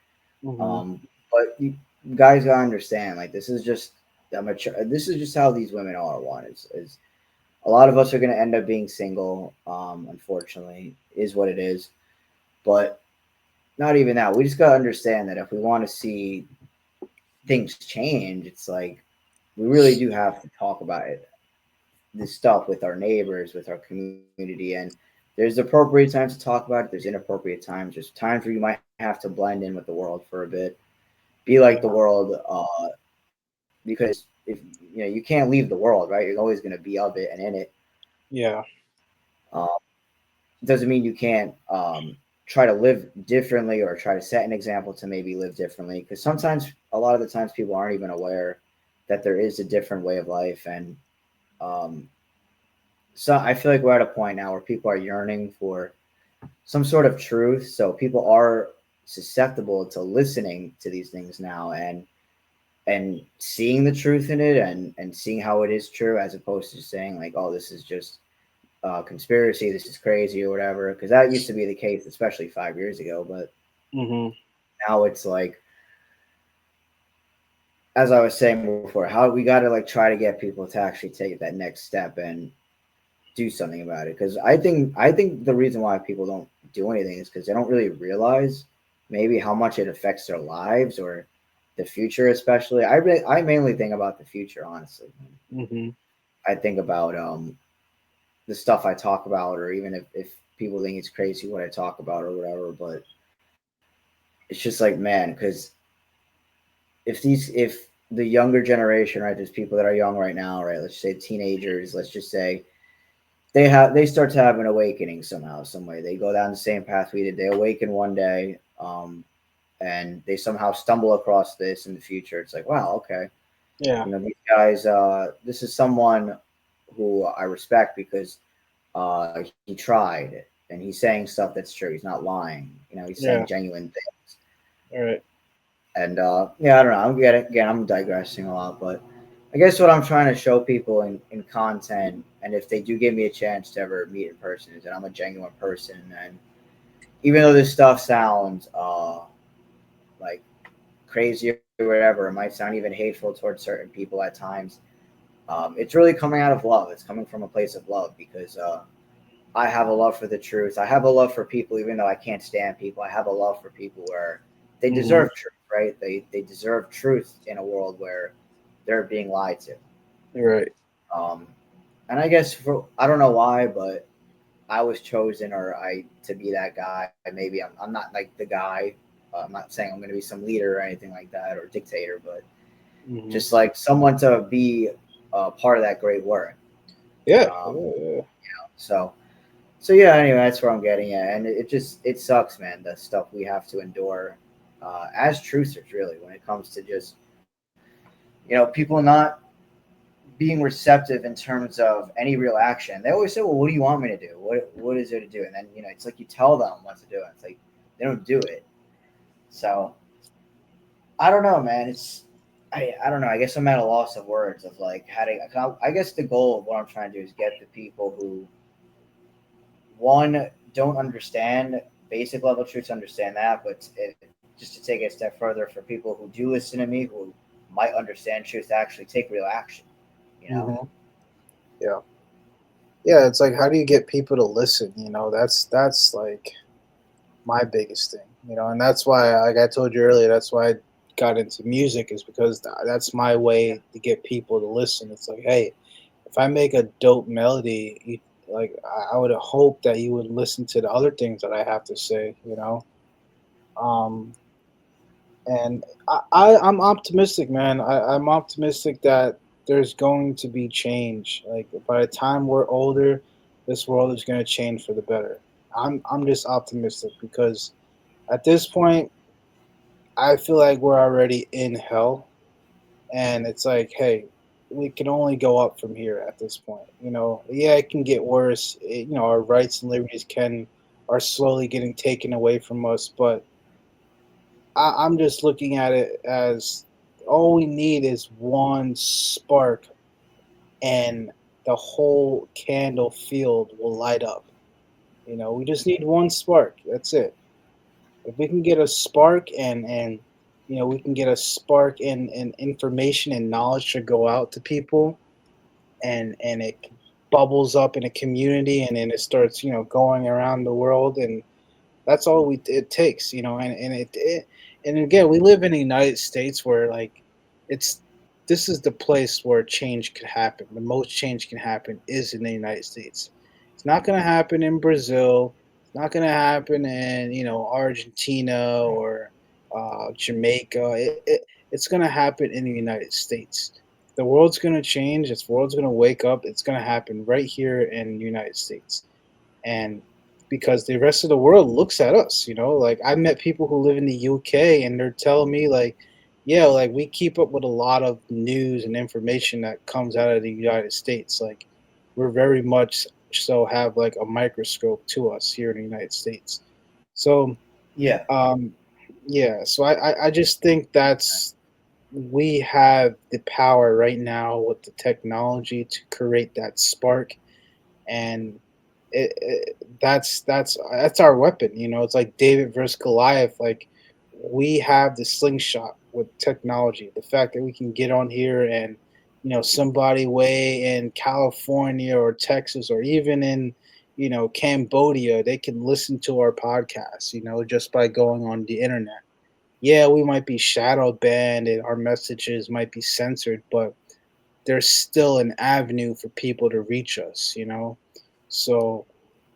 A: Hmm.
B: But you guys gotta understand, like this is just this is just how these women are. One is a lot of us are going to end up being single. Unfortunately, is what it is. But not even that. We just got to understand that if we want to see things change, it's like we really do have to talk about it, this stuff with our neighbors, with our community, and there's appropriate times to talk about it. There's inappropriate times. There's times where you might have to blend in with the world for a bit, be like the
A: Yeah.
B: world, because if you can't leave the world, right? You're always going to be of it and in it.
A: Yeah.
B: Uh, doesn't mean you can't try to live differently or try to set an example to maybe live differently, because sometimes a lot of the times people aren't even aware that there is a different way of life. And um, so I feel like we're at a point now where people are yearning for some sort of truth, so people are susceptible to listening to these things now and seeing the truth in it, and seeing how it is true, as opposed to just saying like, oh, this is just conspiracy, this is crazy or whatever, because that used to be the case, especially 5 years ago. But
A: Hmm.
B: now it's like, as I was saying before, how we got to like try to get people to actually take that next step and do something about it. Because I think the reason why people don't do anything is because they don't really realize maybe how much it affects their lives or the future, especially. I mainly think about the future, honestly.
A: Hmm.
B: I think about the stuff I talk about, or even if people think it's crazy what I talk about or whatever. But it's just like, man, because if the younger generation, right, there's people that are young right now, right, let's just say teenagers, let's just say they start to have an awakening somehow, some way. They go down the same path we did. They awaken one day, and they somehow stumble across this in the future. It's like, wow, okay,
A: Yeah.
B: these guys. This is someone who I respect because he tried, and he's saying stuff that's true. He's not lying. He's saying
A: Yeah.
B: genuine things.
A: All right.
B: And yeah, I don't know. I'm digressing a lot, but I guess what I'm trying to show people in content, and if they do give me a chance to ever meet in person, is that I'm a genuine person. And even though this stuff sounds like crazy or whatever, it might sound even hateful towards certain people at times. It's really coming out of love. It's coming from a place of love because I have a love for the truth. I have a love for people, even though I can't stand people. I have a love for people where they
A: Hmm.
B: deserve truth, right? They deserve truth in a world where they're being lied to.
A: You're right.
B: Um, and I guess I don't know why, but I was chosen or I to be that guy. Maybe I'm not like the guy. I'm not saying I'm going to be some leader or anything like that or dictator, but
A: Hmm.
B: just like someone to be part of that great work.
A: Yeah.
B: Um,
A: Yeah. Yeah.
B: so So yeah, anyway, that's where I'm getting at, and it sucks, man. The stuff we have to endure as truthers, really, when it comes to just people not being receptive in terms of any real action. They always say, "Well, what do you want me to do? What is there to do?" And then it's like you tell them what to do, and it's like they don't do it. So I don't know, man. I don't know. I guess I'm at a loss of words of like how to. I guess the goal of what I'm trying to do is get the people who one don't understand basic level truths understand that, but just to take it a step further for people who do listen to me who might understand truth to actually take real action. You know,
A: Hmm. Yeah. yeah, it's like how do you get people to listen? You know, that's like my biggest thing. You know, and that's why, like I told you earlier, that's why I got into music is because that's my way to get people to listen. It's like, hey, if I make a dope melody, like I would hope that you would listen to the other things that I have to say. You know, um, and I'm optimistic, man. I'm optimistic that there's going to be change. Like by the time we're older, this world is going to change for the better. I'm just optimistic because at this point, I feel like we're already in hell, and it's like, hey, we can only go up from here at this point. You know, yeah, it can get worse. You know, our rights and liberties can are slowly getting taken away from us, but I'm just looking at it as all we need is one spark, and the whole candle field will light up. You know, we just need one spark. That's it. If we can get a spark and you know we can get a spark and information and knowledge to go out to people, and it bubbles up in a community, and then it starts going around the world, and that's all it takes, and and again, we live in the United States where like it's this is the place where change could happen. The most change can happen is in the United States. It's not going to happen in Brazil. It's not going to happen in Argentina or Jamaica. It's going to happen in the United States. The world's going to change. This world's going to wake up. It's going to happen right here in the United States, and because the rest of the world looks at us, like I met people who live in the UK, and they're telling me like, yeah, like we keep up with a lot of news and information that comes out of the United States. Like we're very much so have like a microscope to us here in the United States. So
B: Yeah,
A: um yeah, so I just think that's we have the power right now with the technology to create that spark, and that's our weapon. It's like David versus Goliath. Like we have the slingshot with technology. The fact that we can get on here and somebody way in California or Texas or even in Cambodia, they can listen to our podcast. Just by going on the internet. Yeah, we might be shadow banned and our messages might be censored, but there's still an avenue for people to reach us. So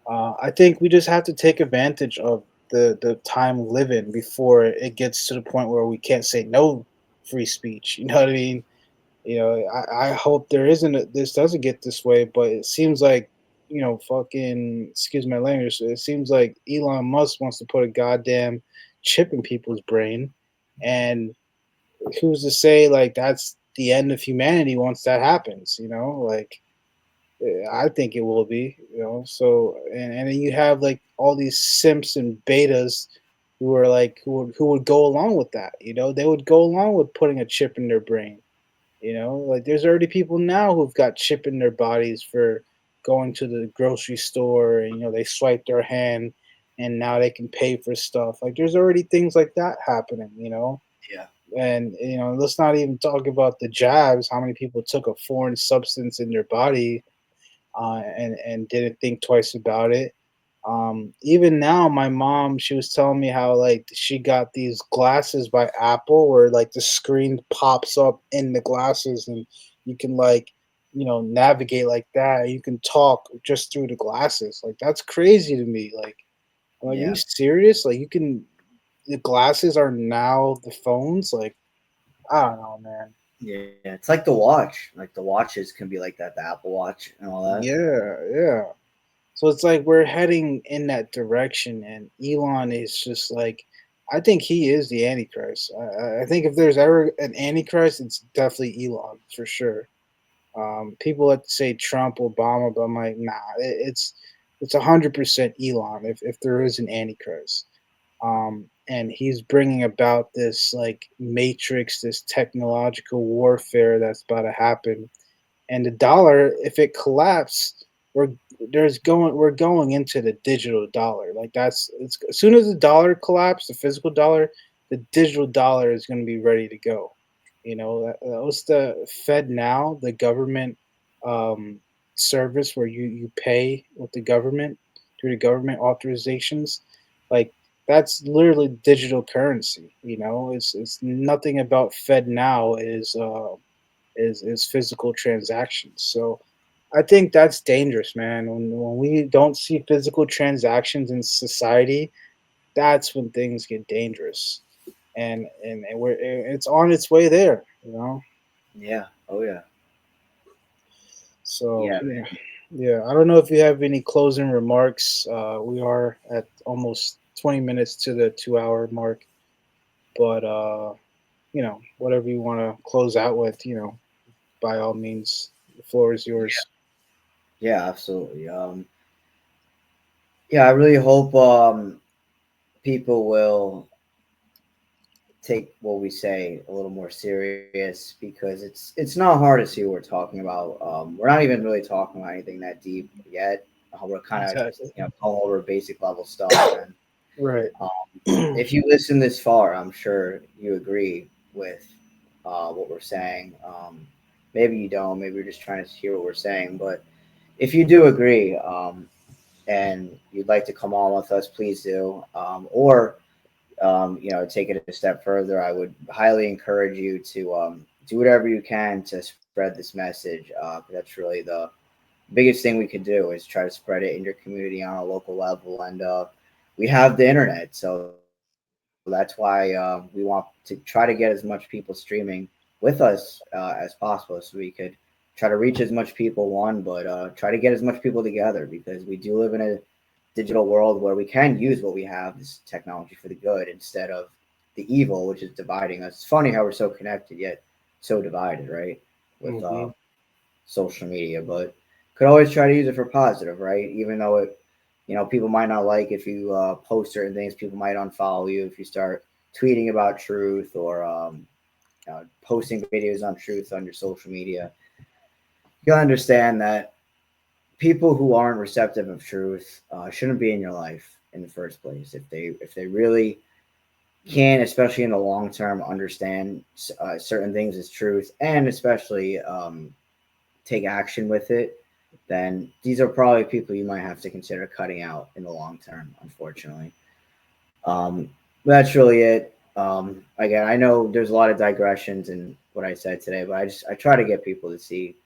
A: I think we just have to take advantage of the time we live in before it gets to the point where we can't say no free speech. You know what I mean? I hope there isn't this doesn't get this way, but it seems like fucking excuse my language. It seems like Elon Musk wants to put a goddamn chip in people's brain, and who's to say like that's the end of humanity once that happens? Like I think it will be, So and then you have like all these simps and betas who are like who would go along with that. They would go along with putting a chip in their brain. Like there's already people now who've got chip in their bodies for going to the grocery store, and they swipe their hand and now they can pay for stuff. Like there's already things like that happening.
B: yeah,
A: And let's not even talk about the jabs. How many people took a foreign substance in their body and didn't think twice about it. Even now, my mom, she was telling me how like she got these glasses by Apple where like the screen pops up in the glasses, and you can like navigate like that. You can talk just through the glasses. Like that's crazy to me. Like I'm like, are you
B: yeah,
A: serious? Like you can the glasses are now the phones. Like I don't know, man.
B: yeah. It's like the watch. Like the watches can be like that, the Apple Watch and all that.
A: Yeah, yeah. So it's like we're heading in that direction, and Elon is just like, I think he is the Antichrist. I think if there's ever an Antichrist, it's definitely Elon for sure. People like to say Trump, Obama, but I'm like, nah, it's 100% Elon if there is an Antichrist. And he's bringing about this like matrix, this technological warfare that's about to happen, and the dollar, if it collapsed, we're we're going into the digital dollar. Like that's it's as soon as the dollar collapsed, the physical dollar, the digital dollar is going to be ready to go. That was the Fed now, the government, um, service where you pay with the government through the government authorizations, like that's literally digital currency. You know, it's nothing about Fed now is physical transactions. So I think that's dangerous, man. When we don't see physical transactions in society, that's when things get dangerous. And it's on its way there, you know.
B: Yeah. Oh yeah.
A: So
B: Yeah.
A: yeah, yeah. I don't know if you have any closing remarks. We are at almost 20 minutes to the 2 hour mark, but whatever you want to close out with, by all means, the floor is yours.
B: Yeah. Absolutely. Yeah. I really hope people will take what we say a little more serious because it's not hard to see what we're talking about. We're not even really talking about anything that deep yet. We're kind of
A: Exactly.
B: going over basic level stuff. And
A: Right.
B: um, if you listen this far, I'm sure you agree with what we're saying. Maybe you don't. Maybe you're just trying to hear what we're saying. But if you do agree, and you'd like to come on with us, please do. Or take it a step further, I would highly encourage you to do whatever you can to spread this message. That's really the biggest thing we could do is try to spread it in your community on a local level. And we have the internet, so that's why we want to try to get as much people streaming with us as possible, so we could try to reach as much people, one, but try to get as much people together because we do live in a digital world where we can use what we have, this technology, for the good instead of the evil, which is dividing us. It's funny how we're so connected yet so divided, right? With
A: Hmm.
B: social media, but could always try to use it for positive, right? Even though people might not like if you post certain things, people might unfollow you if you start tweeting about truth or posting videos on truth on your social media. You gotta understand that people who aren't receptive of truth shouldn't be in your life in the first place. If they really can, especially in the long term, understand certain things as truth, and especially take action with it, then these are probably people you might have to consider cutting out in the long term. Unfortunately, um, that's really it. Again, I know there's a lot of digressions in what I said today, but I try to get people to see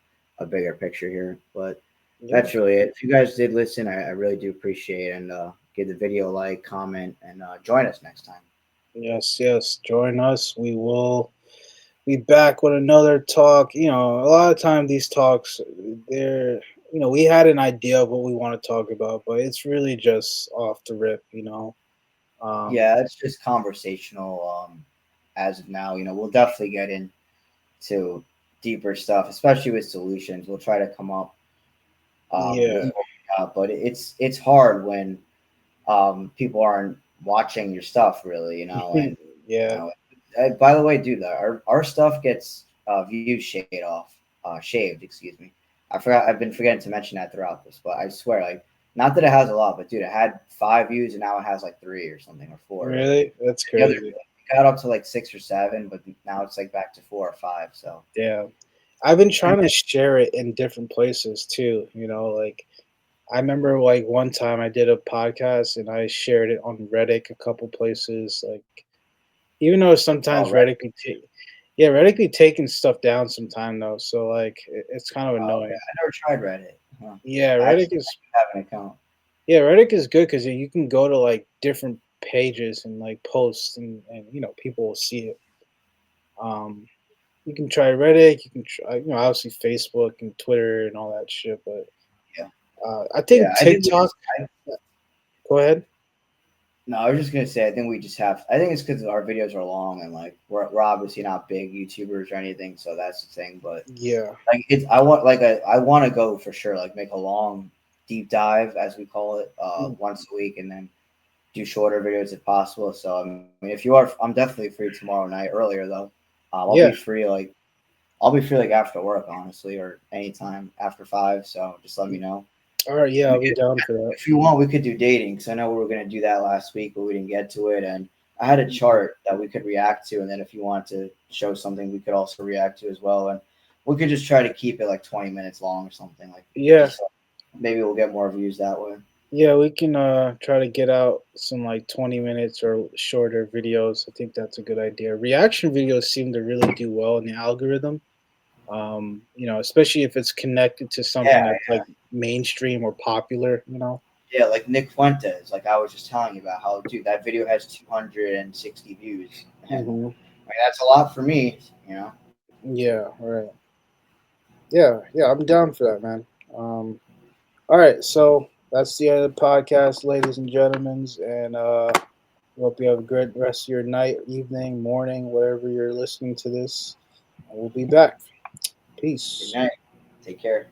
B: a bigger picture here. But
A: Yeah.
B: that's really it. If you guys did listen, I really do appreciate it. And give the video a like, comment, and join us next time.
A: Yes, yes. Join us. We will be back with another talk. A lot of time these talks, they're, we had an idea of what we want to talk about, but it's really just off the rip. Um,
B: Yeah, it's just conversational as of now. We'll definitely get into deeper stuff, especially with solutions. We'll try to come up with
A: yeah.
B: what we got, but it's hard when people aren't watching your stuff really, and
A: Yeah.
B: by the way, dude, our stuff gets views shaved, excuse me. I've been forgetting to mention that throughout this, but I swear, like, not that it has a lot, but dude, it had 5 views and now it has like 3 or something, or 4. And
A: Really? That's
B: the other
A: crazy.
B: it got up to like 6 or 7, but now it's like back to 4 or 5. So
A: Yeah. I've been trying to share it in different places too, like I remember like one time I did a podcast and I shared it on Reddit a couple places. Like even though sometimes
B: oh, right.
A: Yeah, Reddit be taking stuff down sometime though. So like it's kind of
B: Oh, okay.
A: annoying.
B: I never tried Reddit. Huh.
A: Yeah, Reddit
B: Actually,
A: is
B: I have an account.
A: yeah Reddit is good because you can go to like different pages and like posts and people will see it. Um, you can try Reddit. You can try obviously Facebook and Twitter and all that shit. But
B: Yeah,
A: I
B: yeah.
A: think
B: I think we
A: TikTok.
B: just.
A: Go ahead.
B: No, I was just gonna say. I think we just have. I think it's because our videos are long and like we're obviously not big YouTubers or anything, so that's the thing. But
A: Yeah.
B: like it's I want to go for sure. Like make a long deep dive as we call it once a week, and then do shorter videos if possible. So I mean, if you are, I'm definitely free tomorrow night earlier though.
A: Yeah.
B: I'll be free like after work, honestly, or anytime after 5. So just let me know.
A: All right. Yeah,
B: We
A: I'll be
B: could,
A: down for that.
B: if you want, we could do dating because I know we were gonna do that last week, but we didn't get to it. And I had a chart that we could react to, and then if you want to show something, we could also react to as well. And we could just try to keep it like 20 minutes long or something. Like,
A: Yeah,
B: just, maybe we'll get more views that way.
A: yeah, we can try to get out some like 20 minutes or shorter videos. I think that's a good idea. Reaction videos seem to really do well in the algorithm. Especially if it's connected to something
B: Yeah,
A: that's like mainstream or popular.
B: yeah, like Nick Fuentes. Like I was just telling you about how, dude, that video has 260 views, and
A: Hmm.
B: I mean, that's a lot for me. You know.
A: Yeah, right. Yeah, yeah, I'm down for that, man. All right, so that's the end of the podcast, ladies and gentlemen, and hope you have a good rest of your night, evening, morning, whatever you're listening to this. We'll be back.
B: Good
A: Peace.
B: night. Take care.